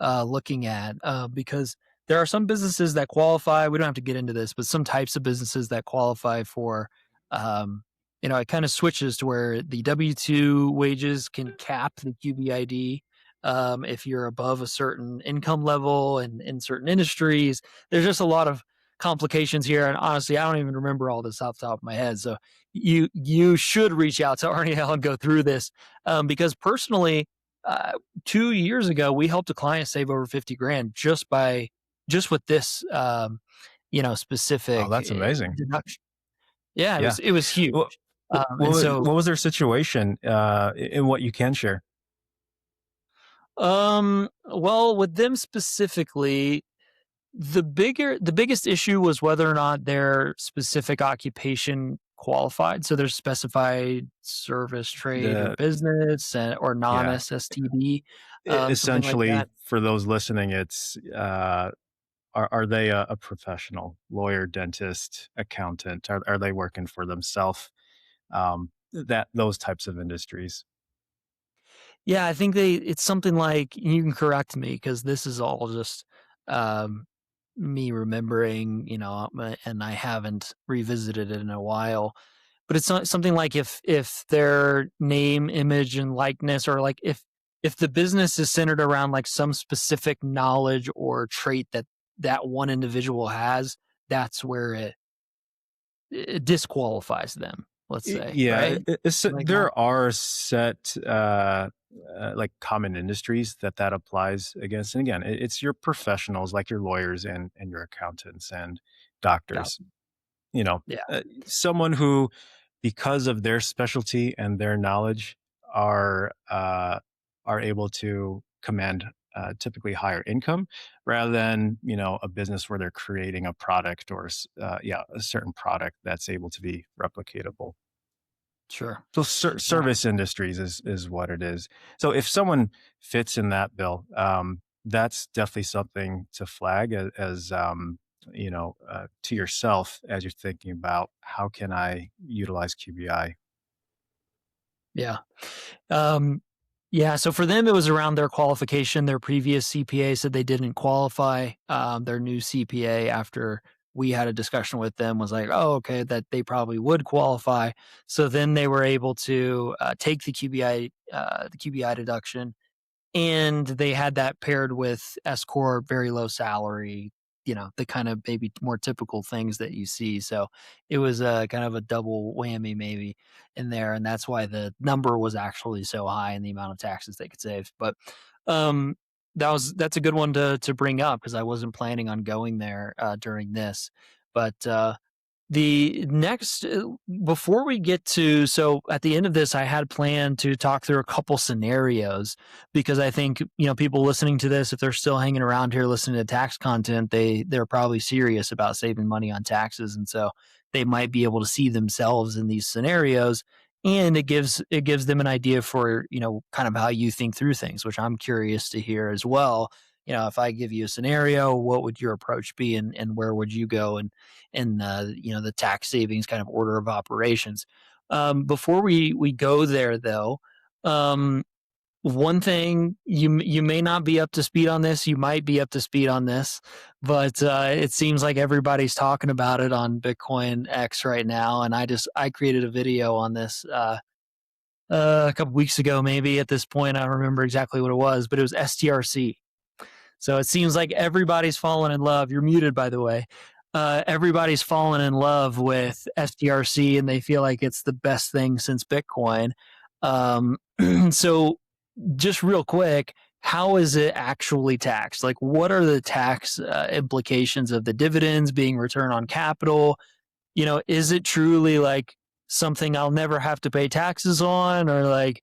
looking at because there are some businesses that qualify. We don't have to get into this, but some types of businesses that qualify for, um, it kind of switches to where the W 2 wages can cap the QBID. If you're above a certain income level and in certain industries, there's just a lot of complications here. And honestly, I don't even remember all this off the top of my head. So you should reach out to Arniel and go through this because personally, uh, 2 years ago, we helped a client save over 50 grand just with this, Oh, specific that's amazing. deduction. Yeah, Yeah. it was huge. What And so, what was their situation, in what you can share? well, with them specifically, the biggest issue was whether or not their specific occupation qualified. So there's specified service, trade, or The business, or Yeah. non-SSTD, something like Essentially, that. for those listening, it's, are they a professional? Lawyer, dentist, accountant? Are they working for themselves? That those types of industries. Yeah, I think it's something like, you can correct me because this is all just um, me remembering, and I haven't revisited it in a while. But it's not something like if their name, image, and likeness, or like if the business is centered around like some specific knowledge or trait that that one individual has, that's where it disqualifies them. Let's say, Yeah, right? Like that. there are set, like, common industries that applies against, and again, it's your professionals, like your lawyers and your accountants and Yeah. doctors. You know, Yeah. someone who, because of their specialty and their knowledge, are, uh, are able to command, typically higher income rather than, a business where they're creating a product or yeah, a certain product that's able to be replicatable. Sure. So Yeah. service industries is what it is. So if someone fits in that bill, that's definitely something to flag as to yourself as you're thinking about how can I utilize QBI. Yeah. Um, yeah, so for them, it was around their qualification. Their previous CPA said they didn't qualify. Their new CPA, after we had a discussion with them, was like, "Oh, okay, that they probably would qualify." So then they were able to take the QBI deduction, and they had that paired with S corp, very low salary, the kind of maybe more typical things that you see. So it was a kind of a double whammy maybe in there, and that's why the number was actually so high in the amount of taxes they could save. But um, that's a good one to bring up because I wasn't planning on going there during this, but the next before we get to, so at the end of this, I had planned to talk through a couple scenarios because I think, people listening to this, if they're still hanging around here listening to tax content, they're probably serious about saving money on taxes. And so they might be able to see themselves in these scenarios, and it gives them an idea for, kind of how you think through things, which I'm curious to hear as well. If I give you a scenario, what would your approach be, and where would you go? And the tax savings kind of order of operations. Before we go there, though, um, one thing, you may not be up to speed on this. You might be up to speed on this, but it seems like everybody's talking about it on Bitcoin X right now. And I created a video on this a couple weeks ago, maybe. At this point, I don't remember exactly what it was, but it was STRC. So it seems like everybody's fallen in love. You're muted, by the way. Everybody's fallen in love with STRC, and they feel like it's the best thing since Bitcoin. Um, so, just real quick, how is it actually taxed? Like, what are the tax implications of the dividends being return on capital? Is it truly like something I'll never have to pay taxes on, or like,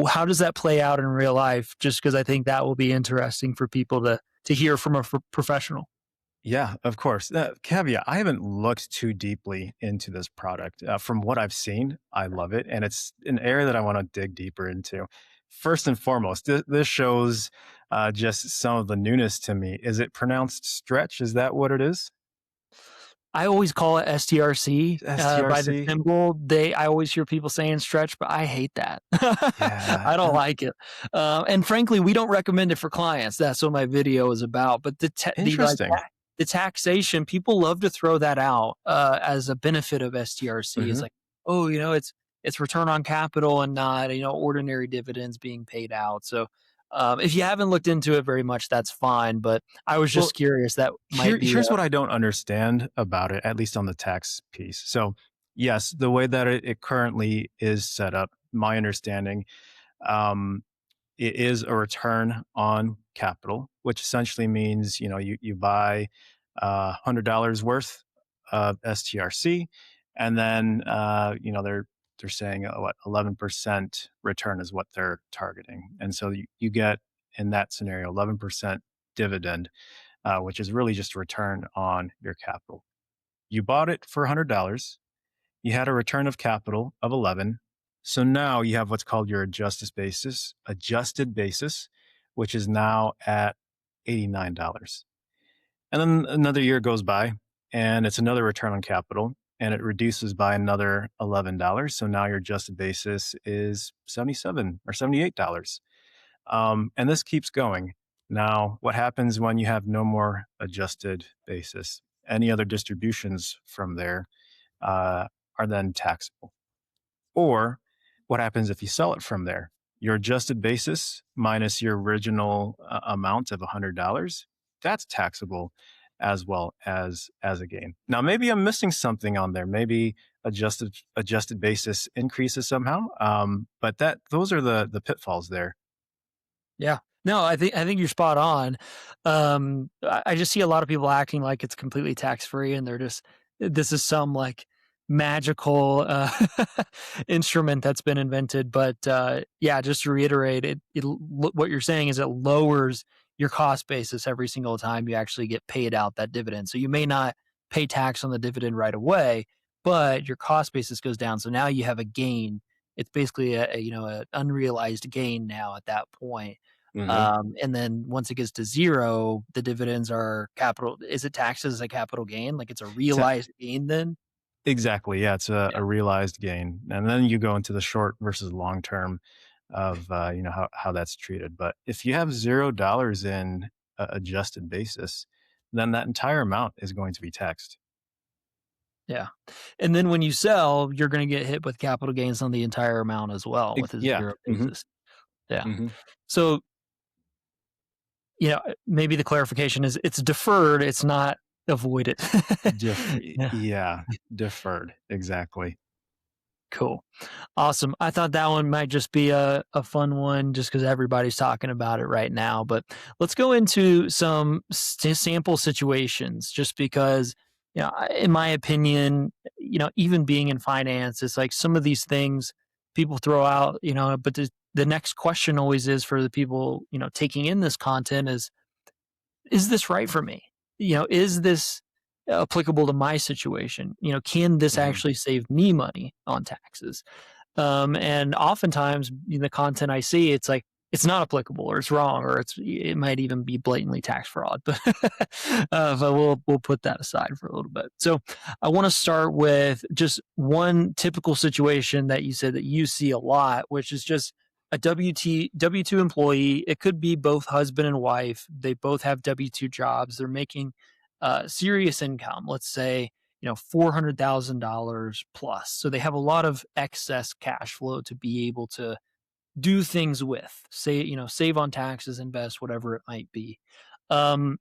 how does that play out in real life? Just because I think that will be interesting for people to hear from a professional. Yeah, of course. Caveat, I haven't looked too deeply into this product. From what I've seen, I love it. And it's an area that I want to dig deeper into. First and foremost, this shows just some of the newness to me. Is it pronounced stretch? Is that what it is? I always call it STRC, by the STRC? symbol. I always hear people saying stretch, but I hate that. Yeah, I don't like it. And frankly, we don't recommend it for clients. That's what my video is about. But interesting. the taxation, people love to throw that out, as a benefit of STRC. Is Mhm. like, oh, it's return on capital and not, ordinary dividends being paid out. So, if you haven't looked into it very much, that's fine. But I was Well, just curious. That might be here's what I don't understand about it, at least on the tax piece. So, yes, the way that it currently is set up, my understanding, um, it is a return on capital, which essentially means, you buy $100 worth of STRC, and then they're saying what 11% return is what they're targeting, and so you get in that scenario 11% dividend, which is really just a return on your capital. You bought it for $100. You had a return of capital of 11. So now you have what's called your adjusted basis, which is now at $89. And then another year goes by and it's another return on capital and it reduces by another $11. So now your adjusted basis is 77 or $78. And this keeps going. Now, what happens when you have no more adjusted basis? Any other distributions from there are then taxable. Or what happens if you sell it from there? Your adjusted basis minus your original amount of $100, that's taxable as well as a gain. Now, maybe I'm missing something on there. Maybe adjusted basis increases somehow. But those are the pitfalls there. Yeah. No, I think you're spot on. I just see a lot of people acting like it's completely tax free, and this is some like magical instrument that's been invented. But yeah, just to reiterate, what you're saying is it lowers your cost basis every single time you actually get paid out that dividend. So you may not pay tax on the dividend right away, but your cost basis goes down. So now you have a gain. It's basically an unrealized gain now at that point. Hmm. And then once it gets to 0, the dividends are capital. Is it taxed as a capital gain? Like, it's a realized gain then? Exactly. Yeah, it's a Yeah. realized gain, and then you go into the short versus long term of how that's treated. But if you have $0 in adjusted basis, then that entire amount is going to be taxed. Yeah. And then when you sell, you're gonna get hit with capital gains on the entire amount as well with a Yeah. 0 Hmm. basis. Yeah. Hmm. So, maybe the clarification is it's deferred, it's not avoided. Yeah. Yeah, deferred. Exactly. Cool. Awesome. I thought that one might just be a fun one just because everybody's talking about it right now. But let's go into some sample situations just because, in my opinion, even being in finance, it's like some of these things people throw out, but the next question always is for the people, taking in this content is this right for me? Is this applicable to my situation? Can this Hmm. actually save me money on taxes? And oftentimes the content I see, it's like it's not applicable or it's wrong or it might even be blatantly tax fraud. But we'll put that aside for a little bit. So I want to start with just one typical situation that you said that you see a lot, which is just a W2 employee. It could be both husband and wife. They both have W2 jobs. They're making serious income. Let's say $400,000 plus. So they have a lot of excess cash flow to be able to do things with. Say, save on taxes, invest, whatever it might be. Um,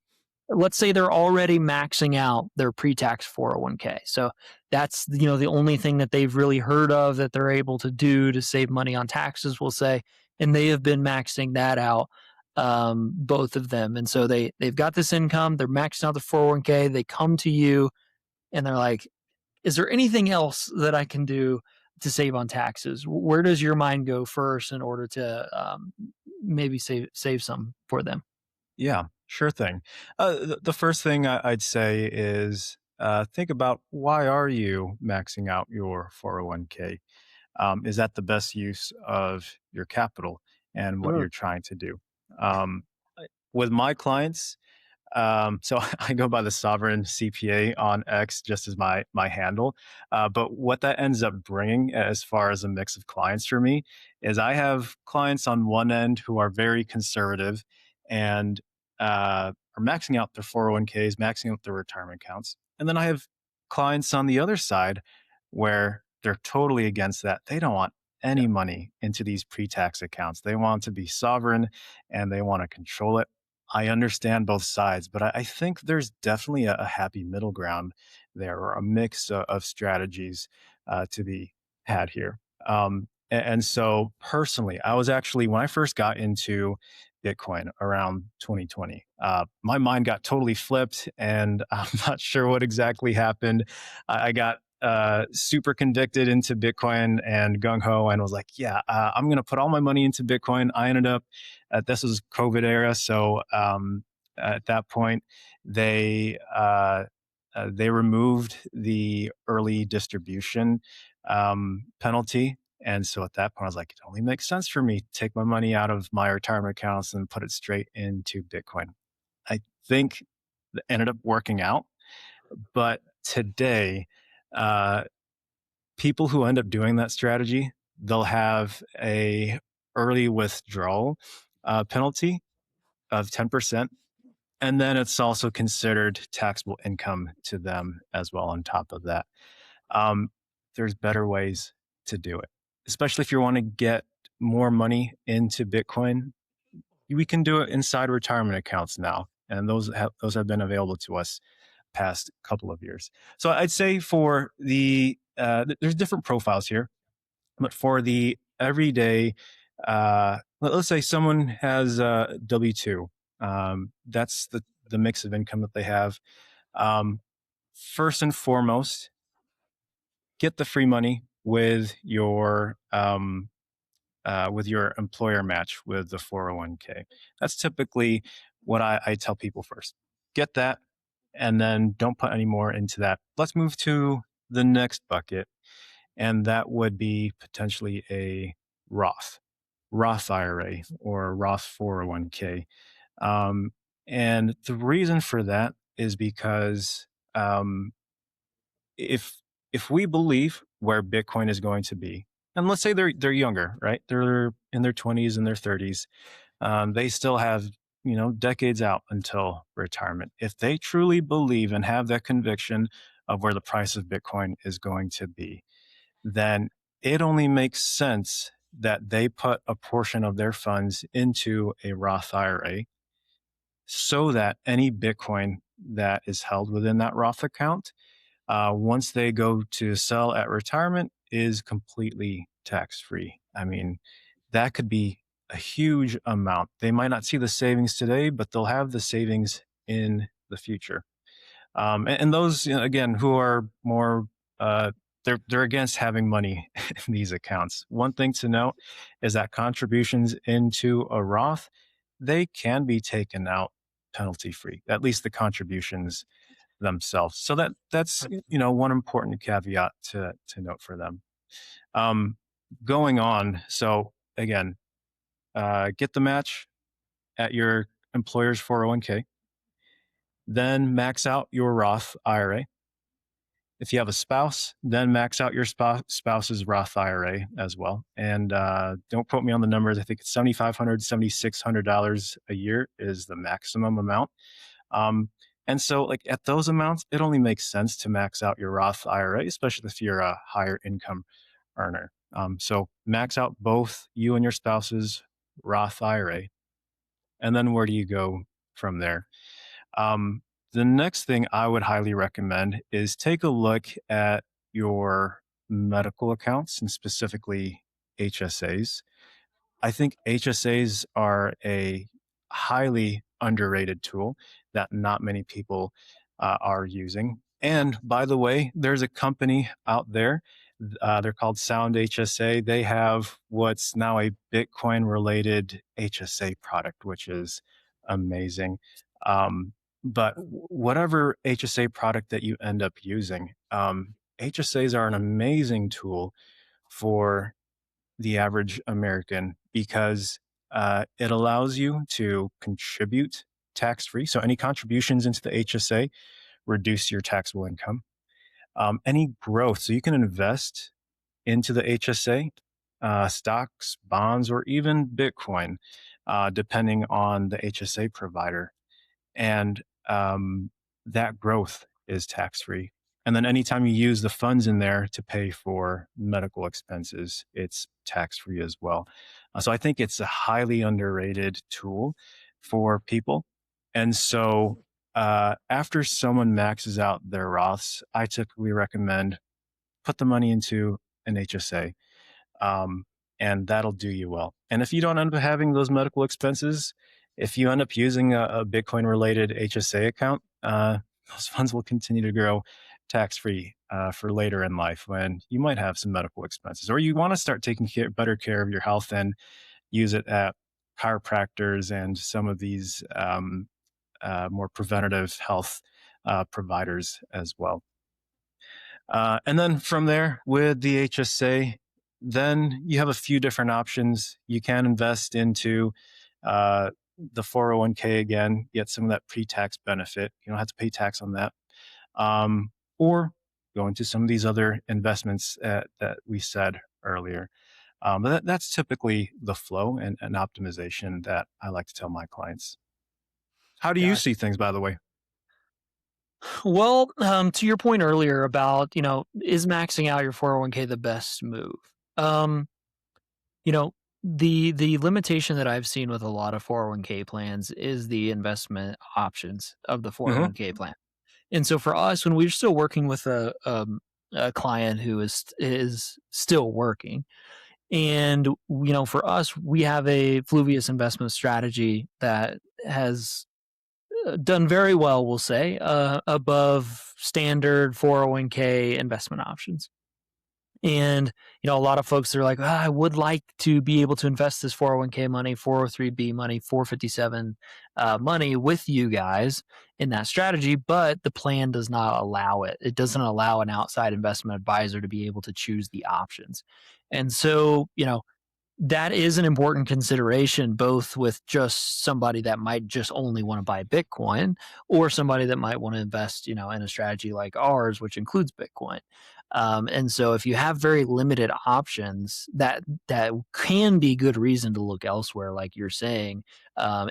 let's say they're already maxing out their pre-tax 401k. So that's the only thing that they've really heard of that they're able to do to save money on taxes, we'll say, and they have been maxing that out, both of them. And so they've got this income, they're maxing out the 401k, they come to you and they're like, is there anything else that I can do to save on taxes? Where does your mind go first in order to maybe save some for them? Yeah, sure thing. The first thing I'd say is think about, why are you maxing out your 401k? Is that the best use of your capital and what Mm, you're trying to do? Um, with my clients, So I go by the Sovereign CPA on X just as my handle. But what that ends up bringing, as far as a mix of clients for me, is I have clients on one end who are very conservative and are maxing out their 401ks, maxing out their retirement accounts, and then I have clients on the other side where they're totally against that. They don't want Yeah. any money into these pre-tax accounts. They want to be sovereign and they want to control it. I understand both sides, but I think there's definitely a happy middle ground there, or a mix of strategies to be had here. And so, personally, I was actually, when I first got into Bitcoin around 2020, my mind got totally flipped, and I'm not sure what exactly happened. I got super convicted into Bitcoin and gung ho, and was like, yeah, I'm going to put all my money into Bitcoin. I ended up, this was COVID era, so at that point they they removed the early distribution penalty. And so at that point, I was like, it only makes sense for me to take my money out of my retirement accounts and put it straight into Bitcoin. I think that ended up working out. But today, uh, people who end up doing that strategy, they'll have a early withdrawal penalty of 10%. And then it's also considered taxable income to them as well on top of that. Um, there's better ways to do it, especially if you want to get more money into Bitcoin. We can do it inside retirement accounts now, and those have been available to us past couple of years. So I'd say for there's different profiles here, but for the everyday, let's say someone has a W-2. That's the mix of income that they have. Um, First and foremost, get the free money with your employer match with the 401k. That's typically what I tell people first. Get that, and then don't put any more into that. Let's move to the next bucket, and that would be potentially a Roth, Roth IRA, or Roth 401k. Um, and the reason for that is because um, if if we believe where Bitcoin is going to be, and let's say they're younger, right? They're in their 20s and their 30s. They still have decades out until retirement. If they truly believe and have that conviction of where the price of Bitcoin is going to be, then it only makes sense that they put a portion of their funds into a Roth IRA so that any Bitcoin that is held within that Roth account, once they go to sell at retirement, is completely tax free. I mean, that could be a huge amount. They might not see the savings today, but they'll have the savings in the future. And those, again, who are more, they're against having money in these accounts. One thing to note is that contributions into a Roth, they can be taken out penalty free. At least the contributions themselves. So that's one important caveat to note for them. Um, Going on. So again, get the match at your employer's 401k, then max out your Roth IRA. If you have a spouse, then max out your spouse's Roth IRA as well. And don't quote me on the numbers. I think it's $7,500, $7,600 a year is the maximum amount. Um, and so, like at those amounts, it only makes sense to max out your Roth IRA, especially if you're a higher income earner. So max out both you and your spouse's Roth IRA, and then where do you go from there? Um, the next thing I would highly recommend is take a look at your medical accounts, and specifically HSAs. I think HSAs are a highly underrated tool that not many people are using. And by the way, there's a company out there. They're called Sound HSA. They have what's now a Bitcoin related HSA product, which is amazing. But whatever HSA product that you end up using, HSAs are an amazing tool for the average American because it allows you to contribute tax free. So any contributions into the HSA reduce your taxable income. Any growth, so you can invest into the HSA, stocks, bonds, or even Bitcoin, depending on the HSA provider. And that growth is tax free. And then anytime you use the funds in there to pay for medical expenses, it's tax free as well. So I think it's a highly underrated tool for people. And so after someone maxes out their Roths, I typically recommend put the money into an HSA, um, and that'll do you well. And if you don't end up having those medical expenses, if you end up using a Bitcoin related HSA account, those funds will continue to grow tax free for later in life when you might have some medical expenses, or you want to start taking better care of your health and use it at chiropractors and some of these more preventative health providers as well. And then from there, with the HSA, then you have a few different options. You can invest into the 401k again, get some of that pre tax benefit. You don't have to pay tax on that. Or go into some of these other investments that we said earlier. But that's typically the flow and optimization that I like to tell my clients. How do you Gotcha. see things, by the way? Well, to your point earlier about, is maxing out your 401k the best move? Um, you know, the limitation that I've seen with a lot of 401k plans is the investment options of the Hmm. 401k plan. And so for us, when we're still working with a client who is still working, and for us, we have a Fluvius investment strategy that has done very well, we'll say, above standard 401k investment options. And, a lot of folks are like, I would like to be able to invest this 401k money, 403b money, 457 money with you guys in that strategy, but the plan does not allow it. It doesn't allow an outside investment advisor to be able to choose the options. And so, that is an important consideration, both with just somebody that might just only want to buy Bitcoin or somebody that might want to invest, in a strategy like ours, which includes Bitcoin. And so if you have very limited options, that can be good reason to look elsewhere, like you're saying,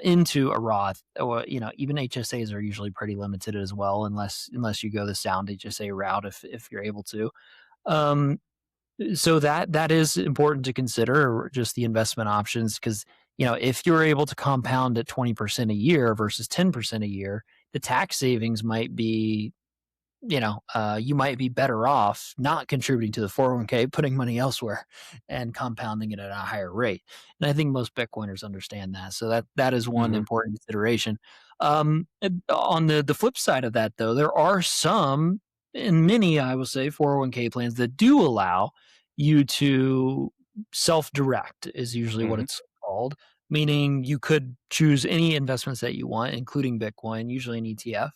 into a Roth or, even HSAs are usually pretty limited as well, unless you go the sound HSA route if you're able to. Um, so that is important to consider, just the investment options, because if you're able to compound at 20% a year versus 10% a year, the tax savings might be, you might be better off not contributing to the 401k, putting money elsewhere and compounding it at a higher rate. And I think most Bitcoiners understand that. So that is one Hmm. important consideration. On the flip side of that, though, there are some, and many, I will say, 401k plans that do allow you to self-direct, is usually what Hmm. it's called, meaning you could choose any investments that you want, including Bitcoin, usually an ETF,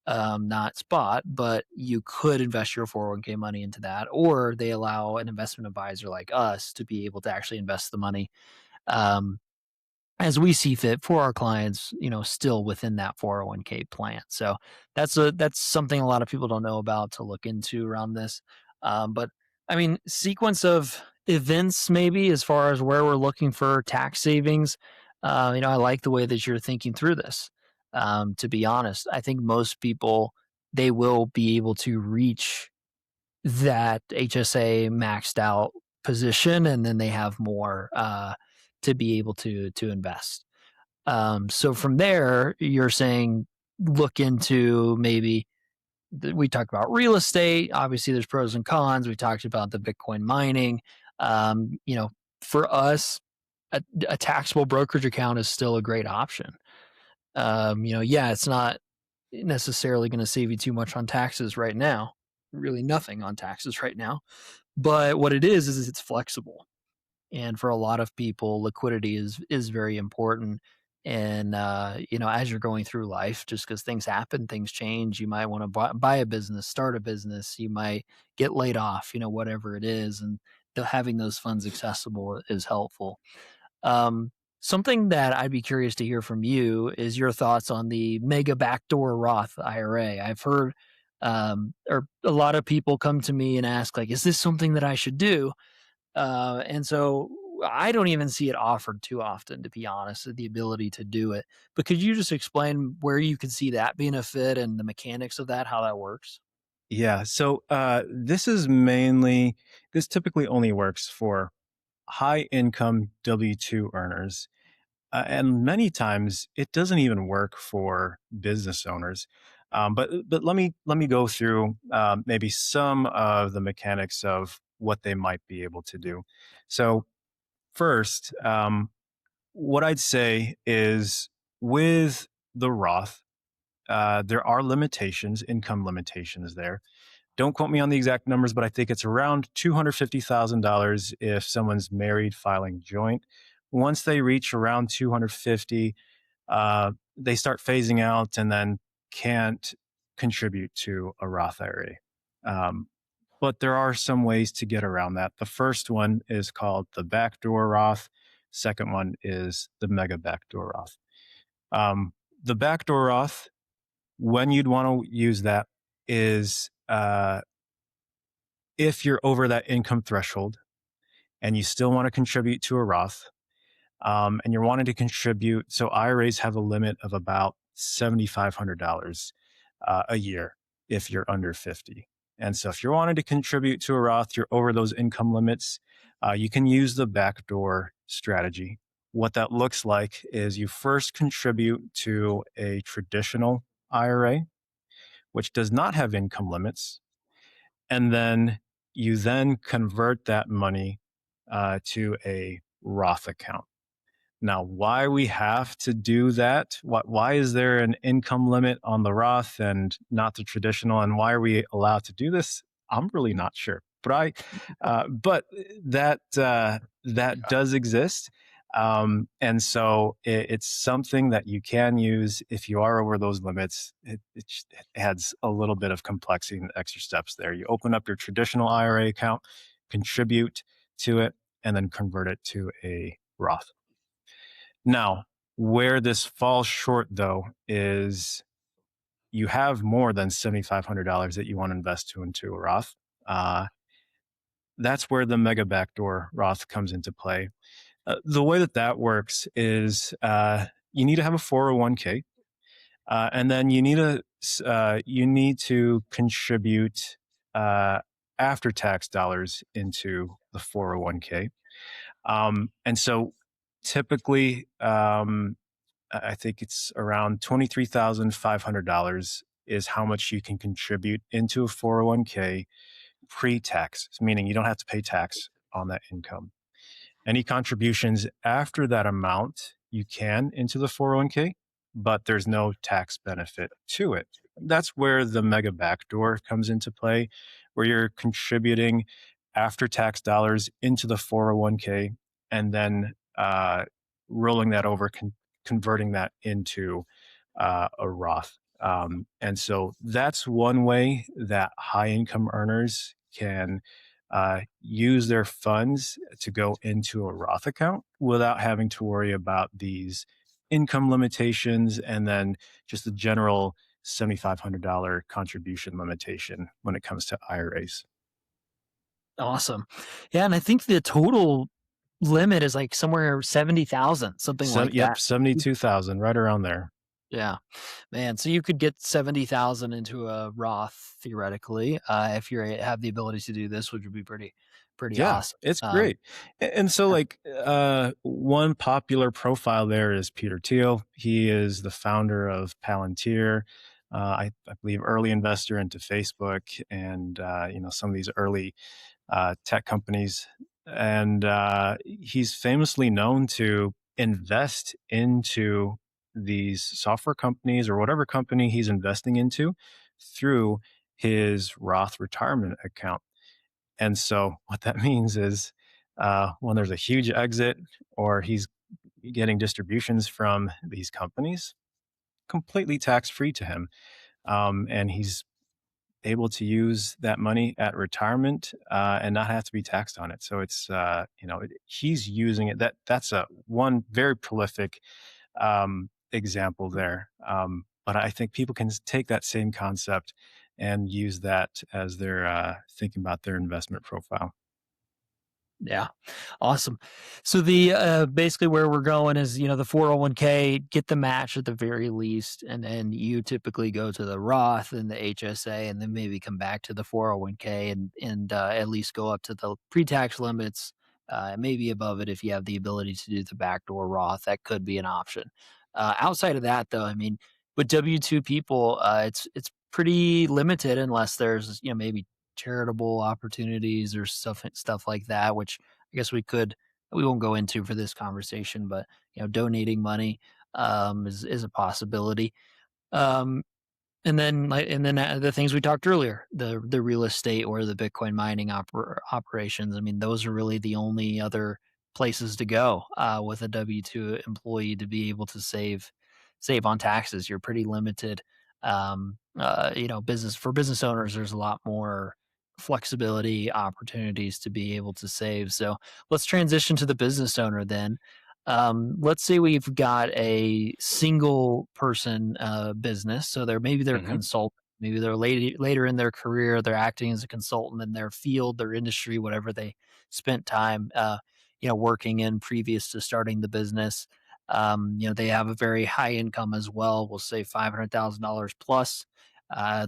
not spot, but you could invest your 401k money into that, or they allow an investment advisor like us to be able to actually invest the money, um, as we see fit for our clients, still within that 401k plan. So that's something a lot of people don't know about to look into around this. But I mean, sequence of events, maybe as far as where we're looking for tax savings. I like the way that you're thinking through this. To be honest, I think most people, they will be able to reach that HSA maxed out position, and then they have more to be able to invest. So from there, you're saying look into maybe we talked about real estate. Obviously, there's pros and cons. We talked about the Bitcoin mining. Um, you know, for us, a taxable brokerage account is still a great option. Yeah, it's not necessarily going to save you too much on taxes right now. Really, nothing on taxes right now. But what it is it's flexible. And for a lot of people, liquidity is very important. And as you're going through life, just because things happen, things change, you might want to buy a business, start a business, you might get laid off, whatever it is, and having those funds accessible is helpful. Um, Something that I'd be curious to hear from you is your thoughts on the mega backdoor Roth IRA. I've heard, or a lot of people come to me and ask, like, is this something that I should do? And so I don't even see it offered too often, to be honest, the ability to do it. But could you just explain where you could see that being a fit and the mechanics of that, how that works? Yeah. So this typically only works for high income W-2 earners. And many times it doesn't even work for business owners. But let me go through maybe some of the mechanics of what they might be able to do. So first, what I'd say is with the Roth, there are limitations, income limitations there. Don't quote me on the exact numbers, but I think it's around $250,000 if someone's married filing joint. Once they reach around 250, they start phasing out and then can't contribute to a Roth IRA. But there are some ways to get around that. The first one is called the Backdoor Roth. Second one is the Mega Backdoor Roth. Um, the Backdoor Roth, when you'd want to use that is if you're over that income threshold and you still want to contribute to a Roth, and you're wanting to contribute. So IRAs have a limit of about $7,500 a year if you're under 50. And so if you're wanting to contribute to a Roth, you're over those income limits, you can use the backdoor strategy. What that looks like is you first contribute to a traditional IRA, which does not have income limits. And then you then convert that money to a Roth account. Now, why we have to do that? Why is there an income limit on the Roth and not the traditional? And why are we allowed to do this? I'm really not sure. But that does exist, and so it's something that you can use if you are over those limits. It just adds a little bit of complexity and extra steps there. You open up your traditional IRA account, contribute to it, and then convert it to a Roth. Now, where this falls short, though, is you have more than $7,500 that you want to invest into a Roth. Uh, that's where the mega backdoor Roth comes into play. The way that works is you need to have a 401k, and then you need to contribute after tax dollars into the 401k. And so typically, I think it's around $23,500 is how much you can contribute into a 401k pre-tax, meaning you don't have to pay tax on that income. Any contributions after that amount, you can into the 401k, but there's no tax benefit to it. That's where the mega backdoor comes into play, where you're contributing after tax dollars into the 401k and then rolling that over, converting that into a Roth. And so that's one way that high income earners can use their funds to go into a Roth account without having to worry about these income limitations and then just the general $7,500 contribution limitation when it comes to IRAs. Awesome. Yeah, and I think the total limit is like somewhere 70,000, something So, like yep, that. 72,000, right around there. Yeah, man. So you could get 70,000 into a Roth theoretically, if you have the ability to do this, which would be pretty Yeah, awesome. it's great. And so Yeah. like one popular profile there is Peter Thiel. He is the founder of Palantir. I believe early investor into Facebook and some of these early tech companies. And he's famously known to invest into these software companies or whatever company he's investing into through his Roth retirement account. And so what that means is when there's a huge exit or he's getting distributions from these companies, completely tax free to him. And he's able to use that money at retirement and not have to be taxed on it. So it's he's using it. That's a one very prolific example there. But I think people can take that same concept and use that as they're thinking about their investment profile. Yeah. Awesome. So the basically where we're going is, the 401k, get the match at the very least, and then you typically go to the Roth and the HSA, and then maybe come back to the 401k and at least go up to the pre-tax limits, maybe above it if you have the ability to do the backdoor Roth. That could be an option. Outside of that, though, I mean, with W-2 people, it's pretty limited unless there's, maybe charitable opportunities or stuff like that, which I guess we won't go into for this conversation, but donating money is a possibility. Um, the things we talked earlier, the real estate or the Bitcoin mining operations. I mean, those are really the only other places to go with a W-2 employee to be able to save on taxes. You're pretty limited. Business owners, there's a lot more flexibility opportunities to be able to save. So let's transition to the business owner then. Let's say we've got a single person business. So they're Hmm. consultant, maybe they're later in their career, they're acting as a consultant in their field, their industry, whatever they spent time working in previous to starting the business. They have a very high income as well. We'll say $500,000 plus.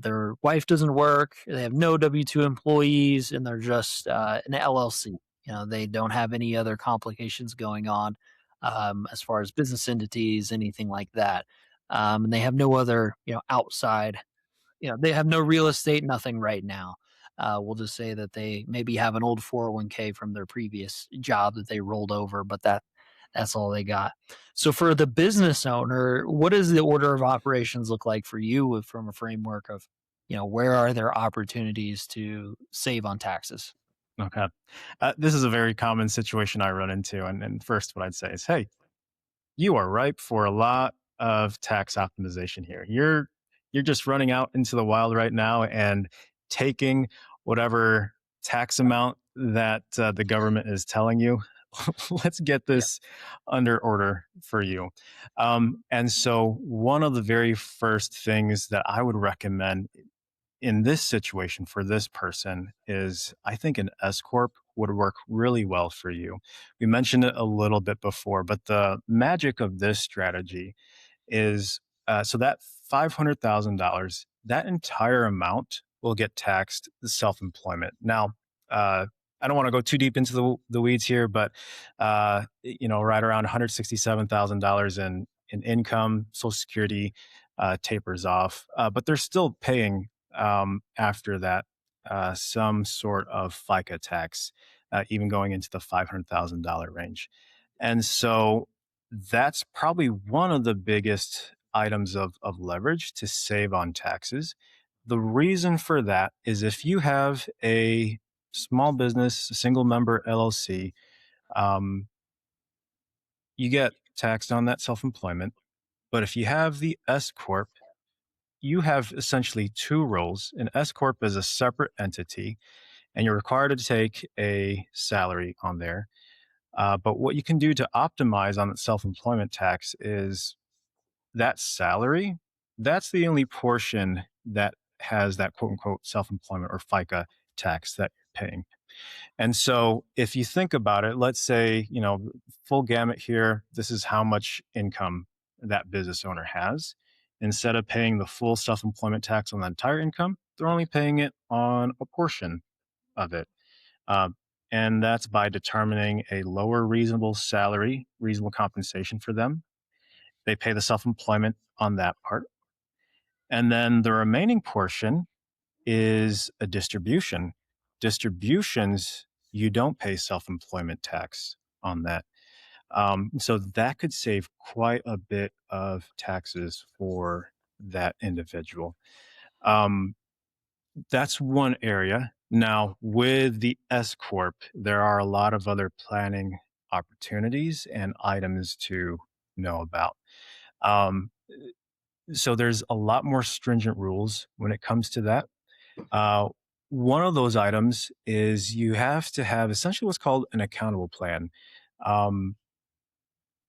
Their wife doesn't work. They have no W-2 employees, and they're just an LLC. They don't have any other complications going on as far as business entities, anything like that. And they have no other, outside, they have no real estate, nothing right now. We'll just say that they maybe have an old 401k from their previous job that they rolled over, but that's all they got. So for the business owner, what does the order of operations look like for you from a framework of, where are there opportunities to save on taxes? Okay. This is a very common situation I run into. And first, what I'd say is, hey, you are ripe for a lot of tax optimization here. You're just running out into the wild right now and taking whatever tax amount that the government is telling you. Let's get Yeah. this under order for you. And so, one of the very first things that I would recommend in this situation for this person is I think an S corp would work really well for you. We mentioned it a little bit before, but the magic of this strategy is so that $500,000, that entire amount will get taxed self employment. Now, I don't want to go too deep into the weeds here, but right around $167,000 in income, Social Security tapers off, but they're still paying after that some sort of FICA tax, even going into the $500,000 range. And so that's probably one of the biggest items of leverage to save on taxes. The reason for that is if you have a small business, a single member LLC, um, you get taxed on that self employment. But if you have the S Corp, you have essentially two roles. An S Corp is a separate entity, and you're required to take a salary on there. But what you can do to optimize on the self employment tax is that salary, that's the only portion that has that quote unquote self employment or FICA tax that you're paying. And so if you think about it, let's say, full gamut here, this is how much income that business owner has. Instead of paying the full self employment tax on the entire income, they're only paying it on a portion of it. Um, and that's by determining a lower reasonable salary, reasonable compensation for them. They pay the self employment on that part. And then the remaining portion is a distribution. Distributions, you don't pay self employment tax on that. So that could save quite a bit of taxes for that individual. Um, that's one area. Now, with the S Corp, there are a lot of other planning opportunities and items to know about. Um, so there's a lot more stringent rules when it comes to that. Uh, One of those items is you have to have essentially what's called an accountable plan. Um,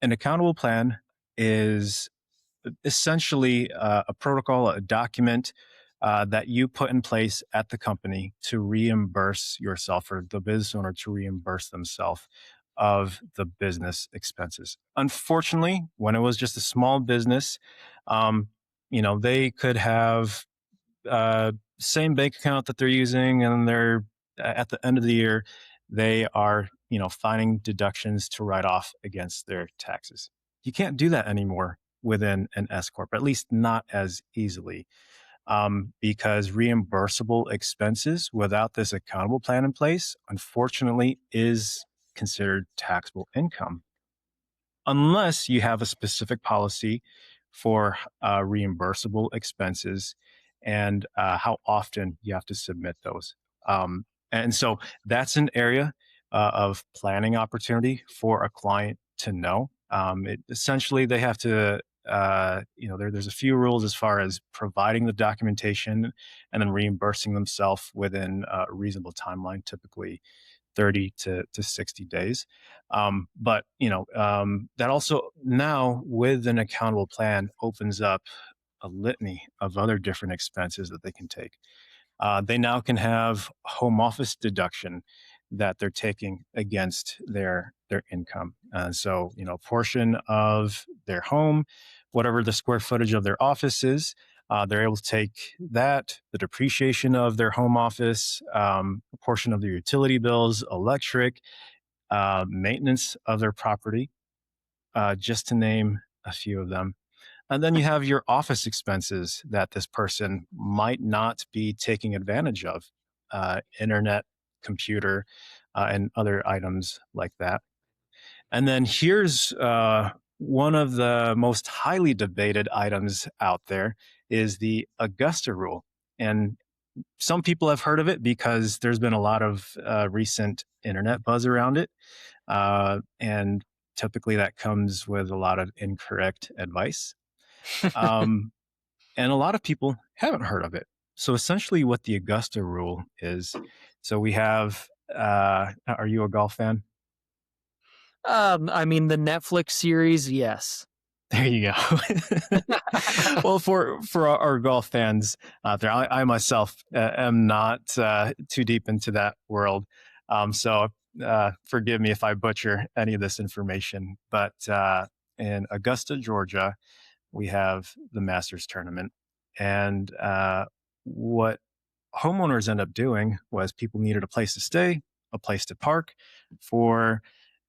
an accountable plan is essentially a protocol, a document that you put in place at the company to reimburse yourself, or the business owner to reimburse themselves of the business expenses. Unfortunately, when it was just a small business, um, they could have same bank account that they're using, and they're at the end of the year, they are finding deductions to write off against their taxes. You can't do that anymore within an S corp, at least not as easily, because reimbursable expenses without this accountable plan in place, unfortunately, is considered taxable income unless you have a specific policy for reimbursable expenses and how often you have to submit those. And so that's an area of planning opportunity for a client to know. Essentially, they have to, there's a few rules as far as providing the documentation and then reimbursing themselves within a reasonable timeline, typically 30 to 60 days. But that also now with an accountable plan opens up a litany of other different expenses that they can take. They now can have home office deduction that they're taking against their income. So, a portion of their home, whatever the square footage of their office is, they're able to take that, the depreciation of their home office, a portion of their utility bills, electric, maintenance of their property, just to name a few of them. And then you have your office expenses that this person might not be taking advantage of, internet, computer, and other items like that. And then here's one of the most highly debated items out there is the Augusta rule. And some people have heard of it because there's been a lot of recent internet buzz around it. And typically that comes with a lot of incorrect advice. Um, and a lot of people haven't heard of it. So essentially, what the Augusta rule is, so we have. Are you a golf fan? I mean, the Netflix series, yes. There you go. Well, for our golf fans out there, I myself am not too deep into that world, so forgive me if I butcher any of this information. But in Augusta, Georgia, we have the Masters tournament, and what homeowners end up doing was people needed a place to stay, a place to park for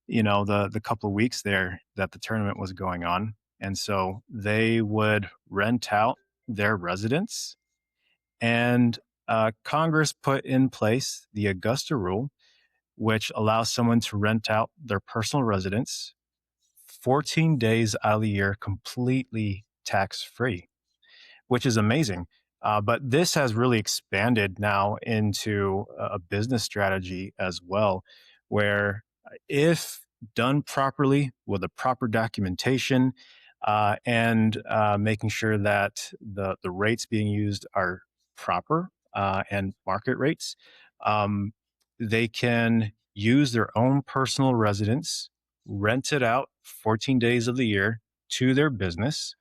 the couple of weeks there that the tournament was going on, and so they would rent out their residence. And Congress put in place the Augusta rule, which allows someone to rent out their personal residence 14 days out of the year completely tax free, which is amazing. But this has really expanded now into a business strategy as well, where if done properly with the proper documentation and making sure that the rates being used are proper and market rates, um, they can use their own personal residence, rent it out 14 days of the year to their business,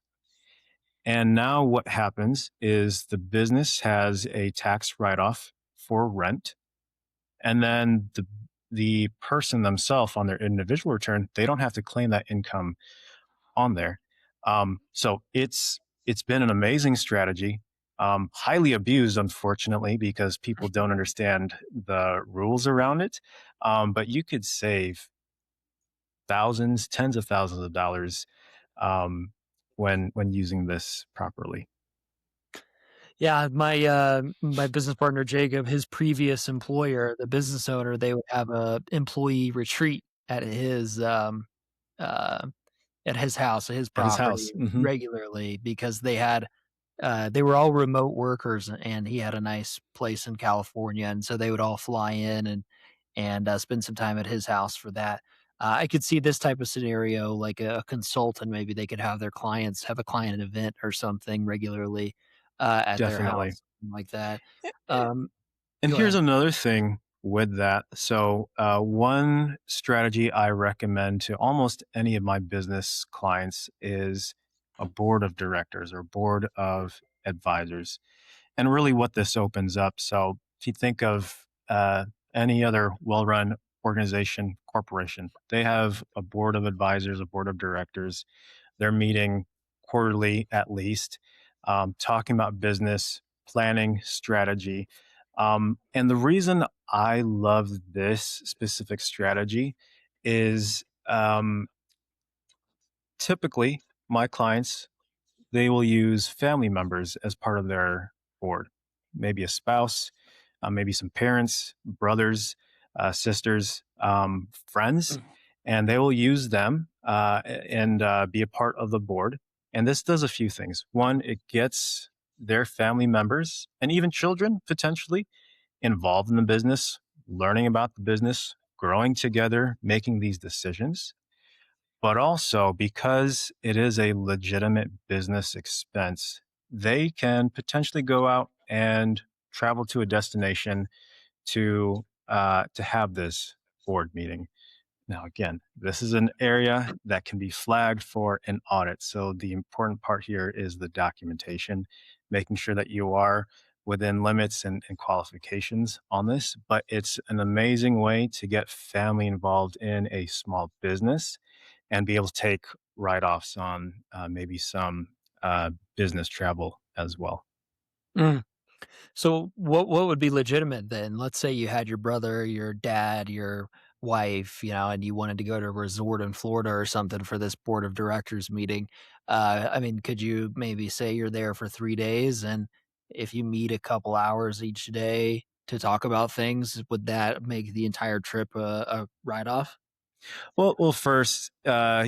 and now what happens is the business has a tax write-off for rent, and then the person themselves on their individual return, they don't have to claim that income on there. So it's been an amazing strategy, highly abused, unfortunately, because people don't understand the rules around it. But you could save thousands, tens of thousands of dollars um, when using this properly. Yeah, my business partner Jacob, his previous employer, the business owner, they would have a employee retreat uh, at his house, at his At his property house. Hmm. regularly because they were all remote workers and he had a nice place in California, and so they would all fly in and spend some time at his house for that. I could see this type of scenario like a consultant, maybe they could have their clients have a client event or something regularly, at their Definitely. house, something like that. A- Um, And Go here's ahead. another thing with that. So, one strategy I recommend to almost any of my business clients is a board of directors or board of advisors. And really, what this opens up. So, if you think of any other well run organization, corporation, they have a board of advisors, a board of directors. They're meeting quarterly at least, talking about business, planning, strategy. And the reason I love this specific strategy is typically my clients, they will use family members as part of their board, maybe a spouse, maybe some parents, brothers, sisters, friends, Mm, and they will use them and be a part of the board. And this does a few things. One, it gets their family members and even children potentially involved in the business, learning about the business, growing together, making these decisions. But also, because it is a legitimate business expense, they can potentially go out and travel to a destination to have this board meeting. Now, again, this is an area that can be flagged for an audit. So the important part here is the documentation, making sure that you are within limits and qualifications on this. But it's an amazing way to get family involved in a small business and be able to take write offs on maybe some business travel as well. mm. So what would be legitimate then? Let's say you had your brother, your dad, your wife, and you wanted to go to a resort in Florida or something for this board of directors meeting. I mean, could you maybe say you're there for 3 days, and if you meet a couple hours each day to talk about things, would that make the entire trip a write off? Well, first,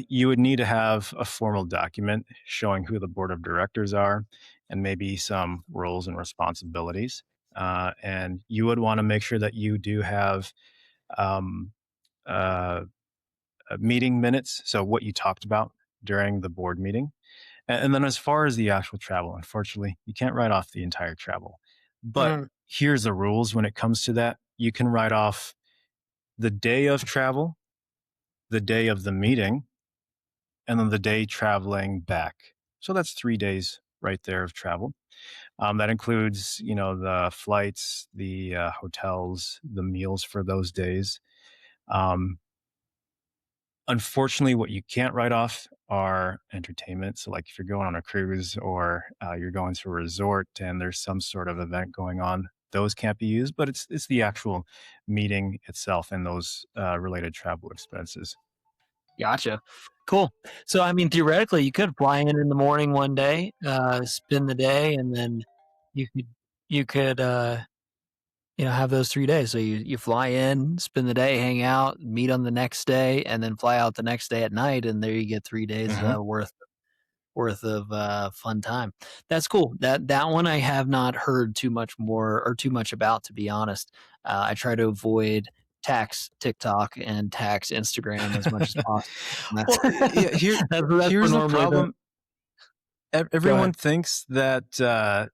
you would need to have a formal document showing who the board of directors are and maybe some roles and responsibilities. And you would want to make sure that you do have um, uh, meeting minutes. So, what you talked about during the board meeting. And then, as far as the actual travel, unfortunately, you can't write off the entire travel. But Mm, here's the rules when it comes to that: you can write off the day of travel, the day of the meeting, and then the day traveling back. So that's 3 days right there of travel. That includes, the flights, the hotels, the meals for those days. Um, Unfortunately, what you can't write off are entertainment. So, like if you're going on a cruise or you're going to a resort and there's some sort of event going on, those can't be used. But it's the actual meeting itself and those related travel expenses. gotcha. Cool. So, I mean, theoretically, you could fly in the morning one day, spend the day, and then you could have those 3 days. So you fly in, spend the day, hang out, meet on the next day, and then fly out the next day at night, and there you get 3 days, Hmm. worth of, fun time. That's cool. That one I have not heard too much more or too much about, to be honest. I try to avoid tax TikTok and tax Instagram as much as possible. That's Well, yeah, that's what here's the normally the problem. Go ahead. Everyone thinks that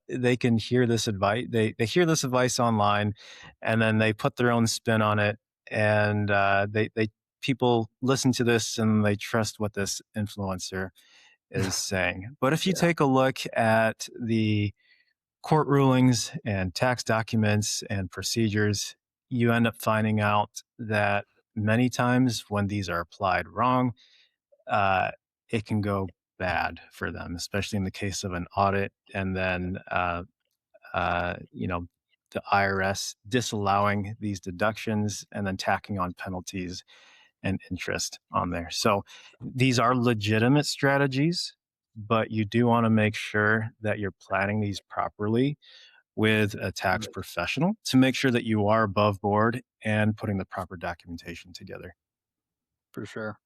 they can hear this advice. They hear this advice online, and then they put their own spin on it, and they people listen to this and they trust what this influencer is saying. But if you Yeah, take a look at the court rulings and tax documents and procedures, you end up finding out that many times when these are applied wrong, uh, it can go bad for them, especially in the case of an audit, and then the IRS disallowing these deductions and then tacking on penalties and interest on there. So these are legitimate strategies, but you do want to make sure that you're planning these properly with a tax right, professional to make sure that you are above board and putting the proper documentation together. for sure.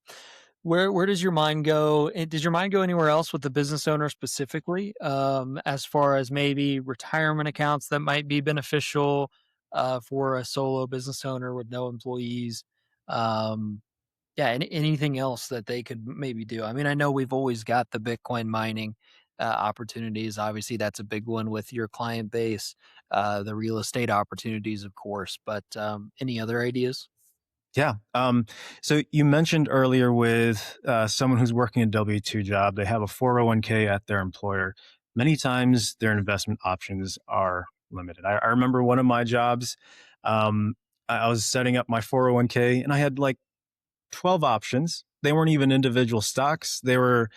Where does your mind go? Does your mind go anywhere else with the business owner specifically, as far as maybe retirement accounts that might be beneficial for a solo business owner with no employees? Um, yeah, anything else that they could maybe do? I mean, I know we've always got the Bitcoin mining, opportunities. Obviously, that's a big one with your client base, the real estate opportunities, of course. But any other ideas? Yeah. So you mentioned earlier with someone who's working a W 2 job, they have a 401k at their employer. Many times their investment options are limited. I remember one of my jobs, um, I was setting up my 401k and I had like 12 options. They weren't even individual stocks, they were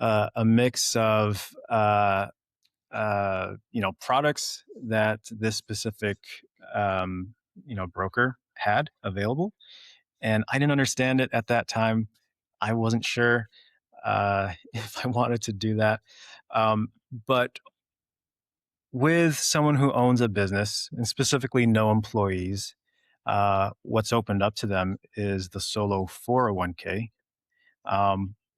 a mix of products that this specific broker had available, and I didn't understand it at that time. I wasn't sure if I wanted to do that. But with someone who owns a business and specifically no employees, what's opened up to them is the solo 401k,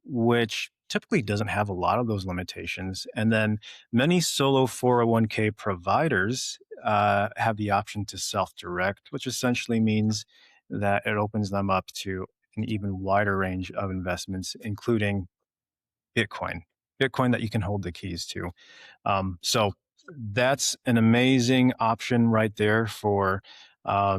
which typically doesn't have a lot of those limitations. And then many solo 401k providers have the option to self direct, which essentially means that it opens them up to an even wider range of investments, including Bitcoin, Bitcoin that you can hold the keys to. So that's an amazing option right there for a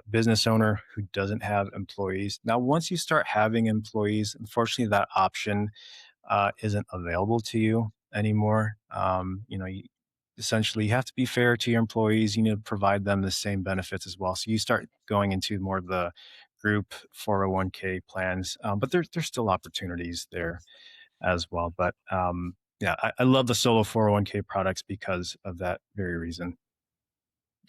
business owner who doesn't have employees. Now, once you start having employees, unfortunately, that option isn't available to you anymore. Essentially, you have to be fair to your employees. You need to provide them the same benefits as well. So you start going into more of the group 401k plans, but there's still opportunities there as well. But yeah, I love the solo 401k products because of that very reason.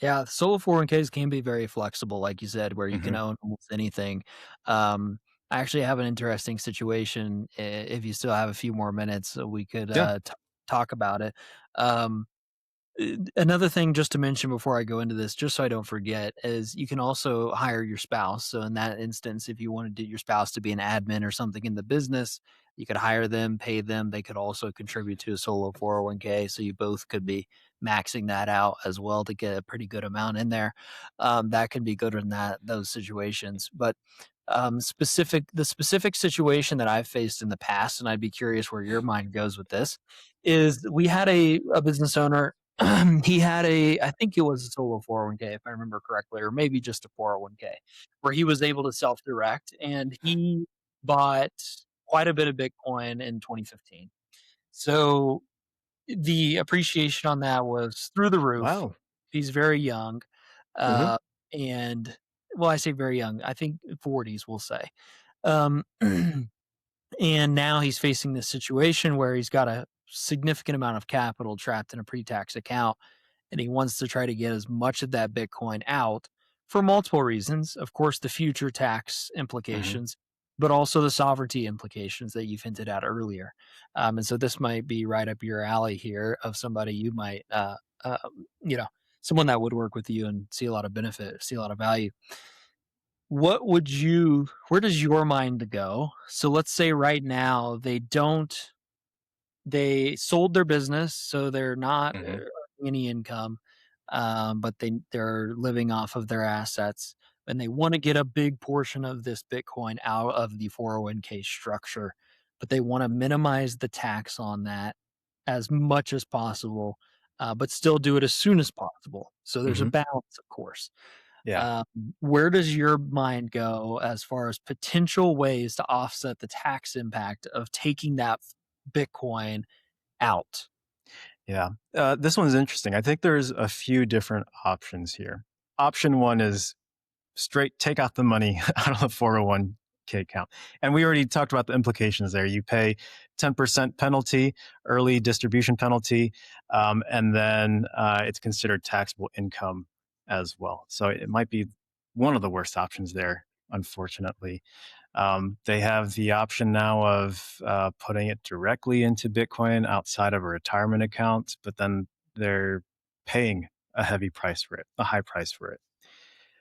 Yeah, solo 401ks can be very flexible, like you said, where you can Hmm. own almost anything. I actually have an interesting situation. If you still have a few more minutes, so we could Yeah. talk about it. Um, Another thing just to mention before I go into this, just so I don't forget, is you can also hire your spouse. So in that instance, if you wanted your spouse to be an admin or something in the business, you could hire them, pay them. They could also contribute to a solo 401k. So you both could be maxing that out as well to get a pretty good amount in there. That can be good in those situations. But the specific situation that I've faced in the past, and I'd be curious where your mind goes with this, is we had a business owner. He had I think it was a solo 401k, if I remember correctly, or maybe just a 401k, where he was able to self direct, and he bought quite a bit of Bitcoin in 2015. So the appreciation on that was through the roof. Wow. He's very young, Hmm. uh, and well, I say very young. I think 40s, we'll say. Um, and now he's facing this situation where he's got a significant amount of capital trapped in a pre-tax account, and he wants to try to get as much of that Bitcoin out for multiple reasons. Of course, the future tax Hmm. implications, but also the sovereignty implications that you've hinted at earlier. And so this might be right up your alley here of somebody you might, uh, you know, someone that would work with you and see a lot of benefit, see a lot of value. Where does your mind go? So let's say right now they sold their business, so they're not Hmm. earning any income, but they're living off of their assets, and they want to get a big portion of this Bitcoin out of the 401k structure, but they want to minimize the tax on that as much as possible, but still do it as soon as possible. So there's a Hmm. balance, of course. Yeah. Um, where does your mind go as far as potential ways to offset the tax impact of taking that Bitcoin out? Yeah. This one's interesting. I think there's a few different options here. Option one is straight take out the money out of the 401k account. And we already talked about the implications there. You pay 10% penalty, early distribution penalty, and then it's considered taxable income as well. So it might be one of the worst options there, unfortunately. They have the option now of putting it directly into Bitcoin outside of a retirement account, but then they're paying a heavy price for it, a high price for it.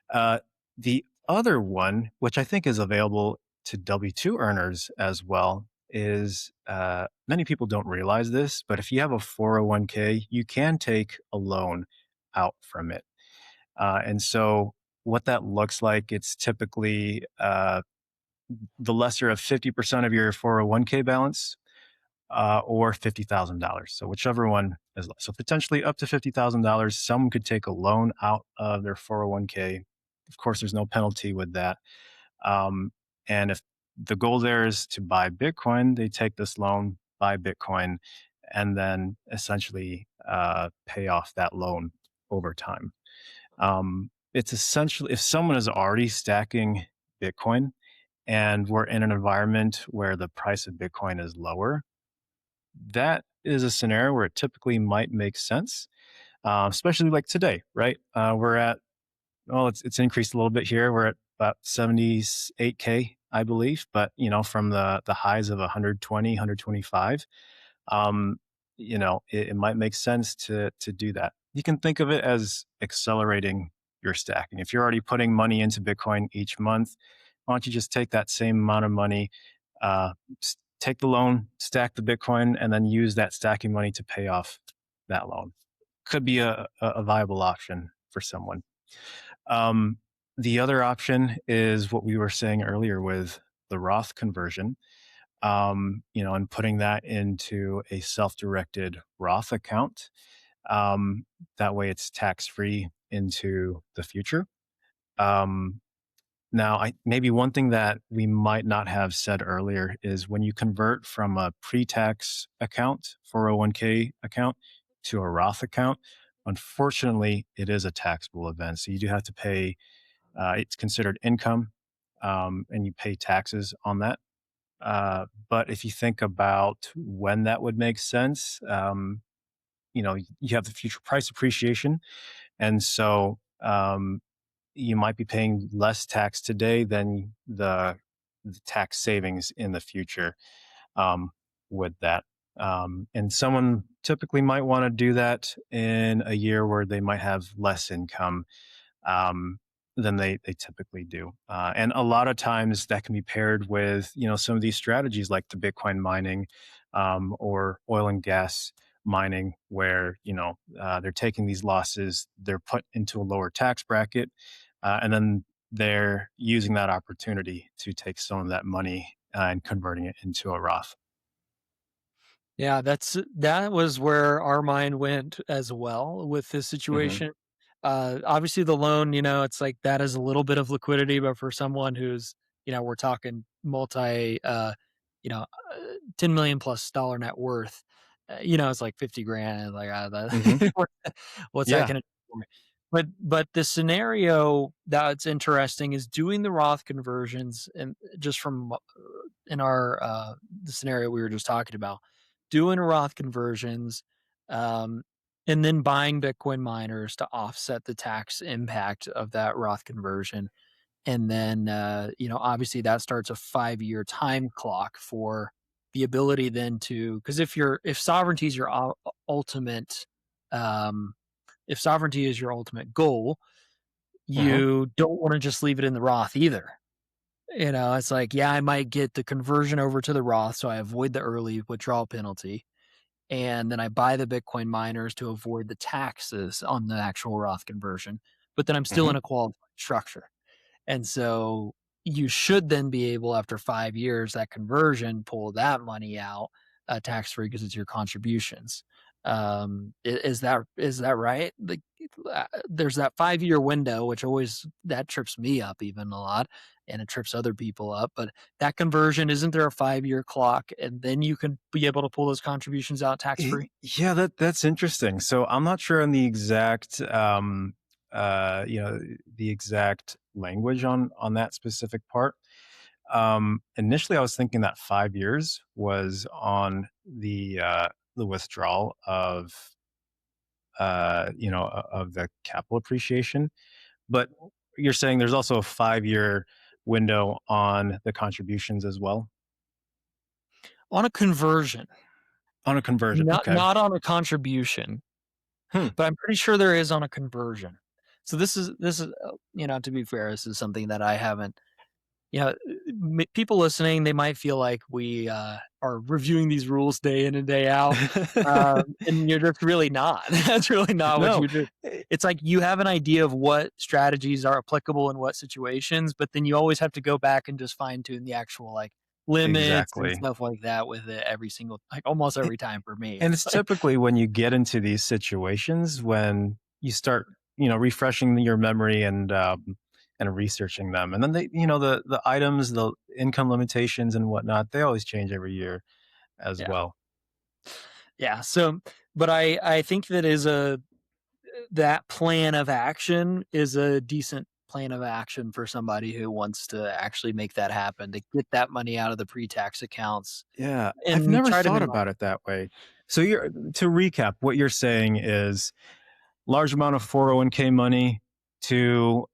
Uh, the other one, which I think is available to W 2 earners as well, is many people don't realize this, but if you have a 401k, you can take a loan out from it. And so, what that looks like, it's typically the lesser of 50% of your 401k balance, or $50,000. So whichever one is less. So potentially up to $50,000. Someone could take a loan out of their 401k. Of course, there's no penalty with that. Um, and if the goal there is to buy Bitcoin, they take this loan, buy Bitcoin, and then essentially pay off that loan over time. It's essentially if someone is already stacking Bitcoin and we're in an environment where the price of Bitcoin is lower, that is a scenario where it typically might make sense, especially like today, right? We're at well, it's increased a little bit here. We're at about 78K, I believe, but from the highs of 120, 125, um, it might make sense to do that. You can think of it as accelerating your stacking. If you're already putting money into Bitcoin each month, why don't you just take that same amount of money, uh, take the loan, stack the Bitcoin, and then use that stacking money to pay off that loan? Could be a viable option for someone. Um, the other option is what we were saying earlier with the Roth conversion, and putting that into a self-directed Roth account. That way it's tax free into the future. Um, Now, maybe one thing that we might not have said earlier is when you convert from a pre-tax account, 401k account, to a Roth account, unfortunately, it is a taxable event. So you do have to pay, it's considered income, and you pay taxes on that. But if you think about when that would make sense, you have the future price appreciation. And so you might be paying less tax today than the tax savings in the future um, with that. And someone typically might want to do that in a year where they might have less income um, than they typically do. And a lot of times that can be paired with some of these strategies like the Bitcoin mining or oil and gas mining, where they're taking these losses, they're put into a lower tax bracket, and then they're using that opportunity to take some of that money and converting it into a Roth. Yeah, that was where our mind went as well with this Hmm. situation. Obviously the loan, it's like that is a little bit of liquidity, but for someone who's, we're talking multi, 10 million plus dollar net worth, it's like 50 grand. Like, Hmm. what's that Yeah. going to do for me? But the scenario that's interesting is doing the Roth conversions, and just from in our the scenario we were just talking about, doing Roth conversions, um, and then buying Bitcoin miners to offset the tax impact of that Roth conversion. And then, obviously that starts a 5-year time clock for the ability then to, because if sovereignty is your ultimate, um, if sovereignty is your ultimate goal, Hmm. you don't want to just leave it in the Roth either. It's like, yeah, I might get the conversion over to the Roth, so I avoid the early withdrawal penalty. And then I buy the Bitcoin miners to avoid the taxes on the actual Roth conversion. But then I'm still Hmm. in a qualified structure. And so you should then be able, after 5 years, that conversion, pull that money out, tax free because it's your contributions. Is that right? Like, there's that 5-year window, which always that trips me up even a lot, and it trips other people up. But that conversion, isn't there a 5-year clock, and then you can be able to pull those contributions out tax free? Yeah, that's interesting. So I'm not sure on the exact language on that specific part. Initially, I was thinking that 5 years was on the withdrawal of the capital appreciation, but you're saying there's also a 5-year window on the contributions as well On a conversion, on a conversion. not Okay. not on a contribution. Hmm. But I'm pretty sure there is on a conversion. So this is, to be fair, this is something that I haven't, people listening, they might feel like we are reviewing these rules day in and day out, and you're just really not. That's really not what No. you do. It's like you have an idea of what strategies are applicable in what situations, but then you always have to go back and just fine tune the actual, like, limits and exactly. stuff like that with it every single like, almost every time for me. And It's it's like typically when you get into these situations when you start, refreshing your memory and researching them. And then the items, the income limitations and whatnot, they always change every year as yeah. well. Yeah, so but I think that plan of action is a decent plan of action for somebody who wants to actually make that happen, to get that money out of the pre-tax accounts Yeah, I've and never try to thought minimize. about it that way. So you're to recap, what you're saying is large amount of 401k money to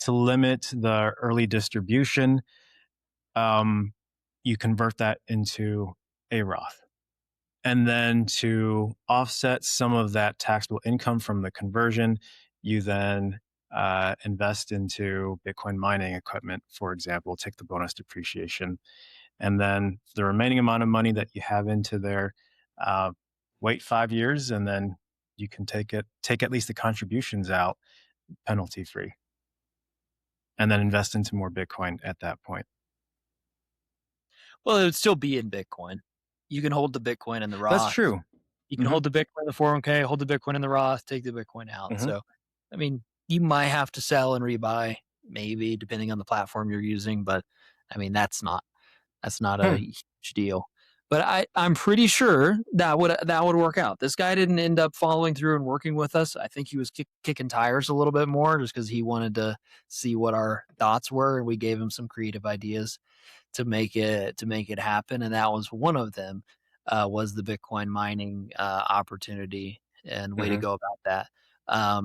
limit the early distribution. Um, you convert that into a Roth. And then to offset some of that taxable income from the conversion, you then invest into Bitcoin mining equipment, for example, take the bonus depreciation. And then the remaining amount of money that you have into there, uh, wait 5 years, and then you can take at least the contributions out penalty free, and then invest into more Bitcoin at that point. Well, it would still be in Bitcoin. You can hold the Bitcoin in the That's Roth. true. You can Hmm. hold the Bitcoin in the 401k, hold the Bitcoin in the Roth, take the Bitcoin out. Hmm. So, I mean, you might have to sell and rebuy, maybe depending on the platform you're using, but I mean, that's not a Hmm. huge deal. But I'm pretty sure that would work out. This guy didn't end up following through and working with us. I think he was kicking tires a little bit more just because he wanted to see what our thoughts were, and we gave him some creative ideas to make it happen, and that was one of them. Was the Bitcoin mining opportunity, and way to Hmm. go about that.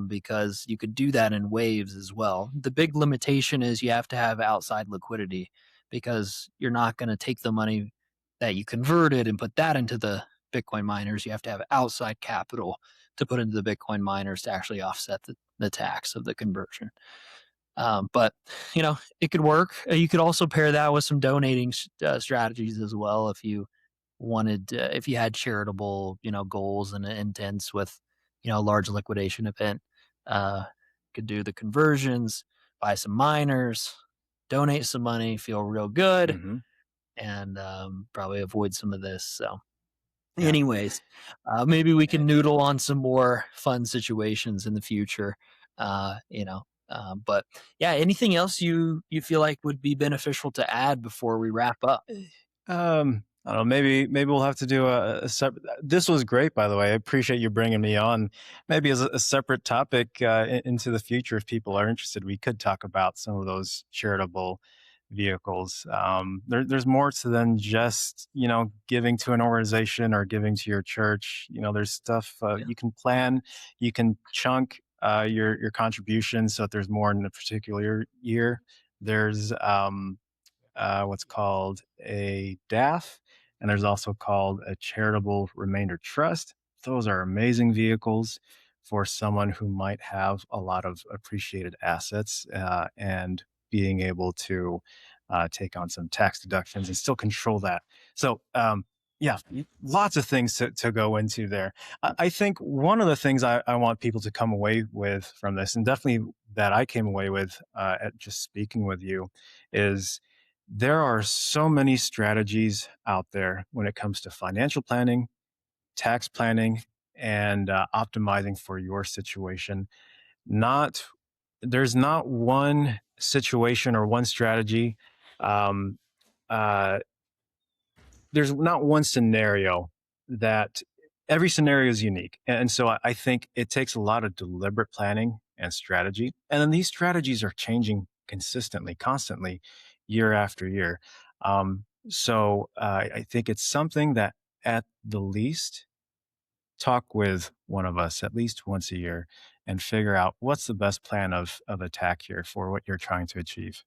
Because you could do that in waves as well. The big limitation is you have to have outside liquidity because you're not going to take the money that you converted and put that into the Bitcoin miners. You have to have outside capital to put into the Bitcoin miners to actually offset the tax of the conversion. But it could work. You could also pair that with some donating strategies as well if you wanted, if you had charitable, goals and intents with, a large liquidation event. Uh, could do the conversions, buy some miners, donate some money, feel real good, Hmm. and probably avoid some of this. So, Yeah. anyways, maybe we can noodle on some more fun situations in the future. But yeah, anything else you feel like would be beneficial to add before we wrap up? I don't know. Maybe we'll have to do a separate. This was great, by the way. I appreciate you bringing me on. Maybe as a separate topic into the future, if people are interested, we could talk about some of those charitable vehicles. There's more to than just giving to an organization or giving to your church. There's stuff Yeah, you can plan. You can chunk your contributions so that there's more in a particular year. There's what's called a DAF, and there's also called a charitable remainder trust. Those are amazing vehicles for someone who might have a lot of appreciated assets and being able to take on some tax deductions and still control that. So, yeah, lots of things to go into there. I think one of the things I want people to come away with from this, and definitely that I came away with at just speaking with you, is there are so many strategies out there when it comes to financial planning, tax planning, and optimizing for your situation. Not There's not one situation or one strategy. Um, uh, there's not one scenario that every scenario is unique. And so I think it takes a lot of deliberate planning and strategy. And then these strategies are changing consistently, constantly, year after year. I think it's something that at the least talk with one of us at least once a year and figure out what's the best plan of attack here for what you're trying to achieve.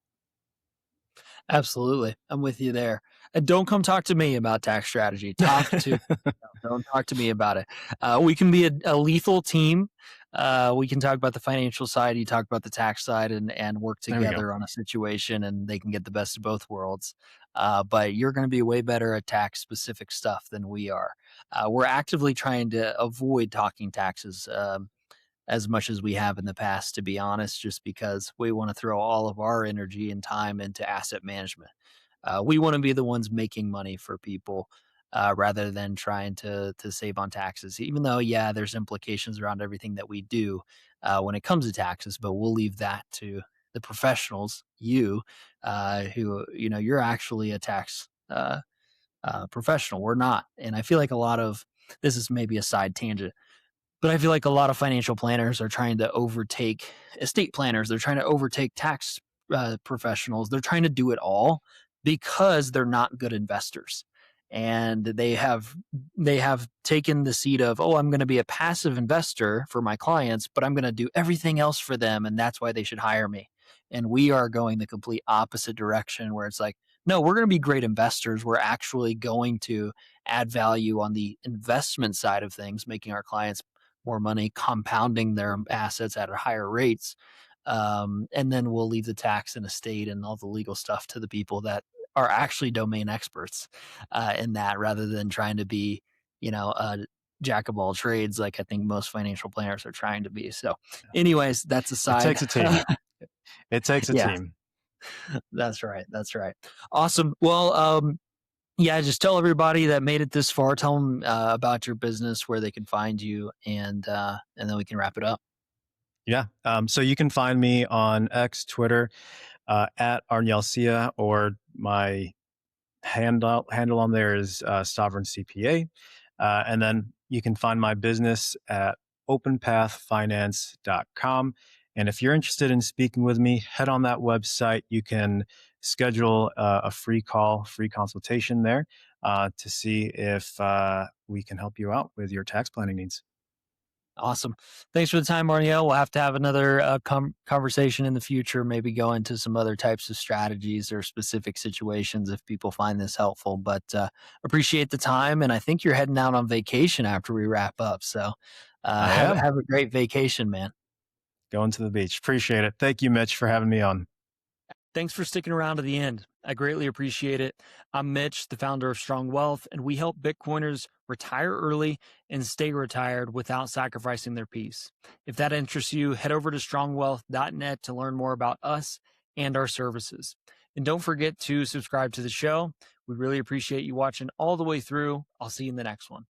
absolutely. I'm with you there. And don't come talk to me about tax strategy. Don't talk to me about it. We can be a lethal team. We can talk about the financial side. You talk about the tax side, and work There we go. together on a situation, and they can get the best of both worlds. But you're going to be way better at tax specific stuff than we are. We're actively trying to avoid talking taxes. As much as we have in the past, to be honest, just because we want to throw all of our energy and time into asset management. We want to be the ones making money for people rather than trying to save on taxes. Even though, yeah, there's implications around everything that we do when it comes to taxes, but we'll leave that to the professionals, who you're actually a tax professional. We're not, and I feel like a lot of this is maybe a side tangent, but I feel like a lot of financial planners are trying to overtake estate planners. They're trying to overtake tax professionals. They're trying to do it all because they're not good investors. And they have taken the seat of, oh, I'm going to be a passive investor for my clients, but I'm going to do everything else for them, and that's why they should hire me. And we are going the complete opposite direction, where it's like, no, we're going to be great investors. We're actually going to add value on the investment side of things, making our clients more money, compounding their assets at higher rates. And then we'll leave the tax and estate and all the legal stuff to the people that are actually domain experts in that, rather than trying to be, a jack of all trades, like I think most financial planners are trying to be. So, anyways, that's a It side. takes a team. It takes a Yeah, team. that's right. That's right. Awesome. Well, yeah, just tell everybody that made it this far. Tell them about your business, where they can find you, and then we can wrap it up. Yeah. So you can find me on X, Twitter, at Arniel Sia, or my handle on there is Sovereign CPA. And then you can find my business at openpathfinance.com. And if you're interested in speaking with me, head on that website. You can schedule a free call, free consultation there to see if we can help you out with your tax planning needs. Awesome. Thanks for the time, Arniel. We'll have to have another conversation in the future, maybe go into some other types of strategies or specific situations if people find this helpful. But appreciate the time. And I think you're heading out on vacation after we wrap up. So I have, am have a great vacation, man. going to the beach. Appreciate it. Thank you, Mitch, for having me on. Thanks for sticking around to the end. I greatly appreciate it. I'm Mitch, the founder of Strong Wealth, and we help Bitcoiners retire early and stay retired without sacrificing their peace. If that interests you, head over to strongwealth.net to learn more about us and our services. And don't forget to subscribe to the show. We really appreciate you watching all the way through. I'll see you in the next one.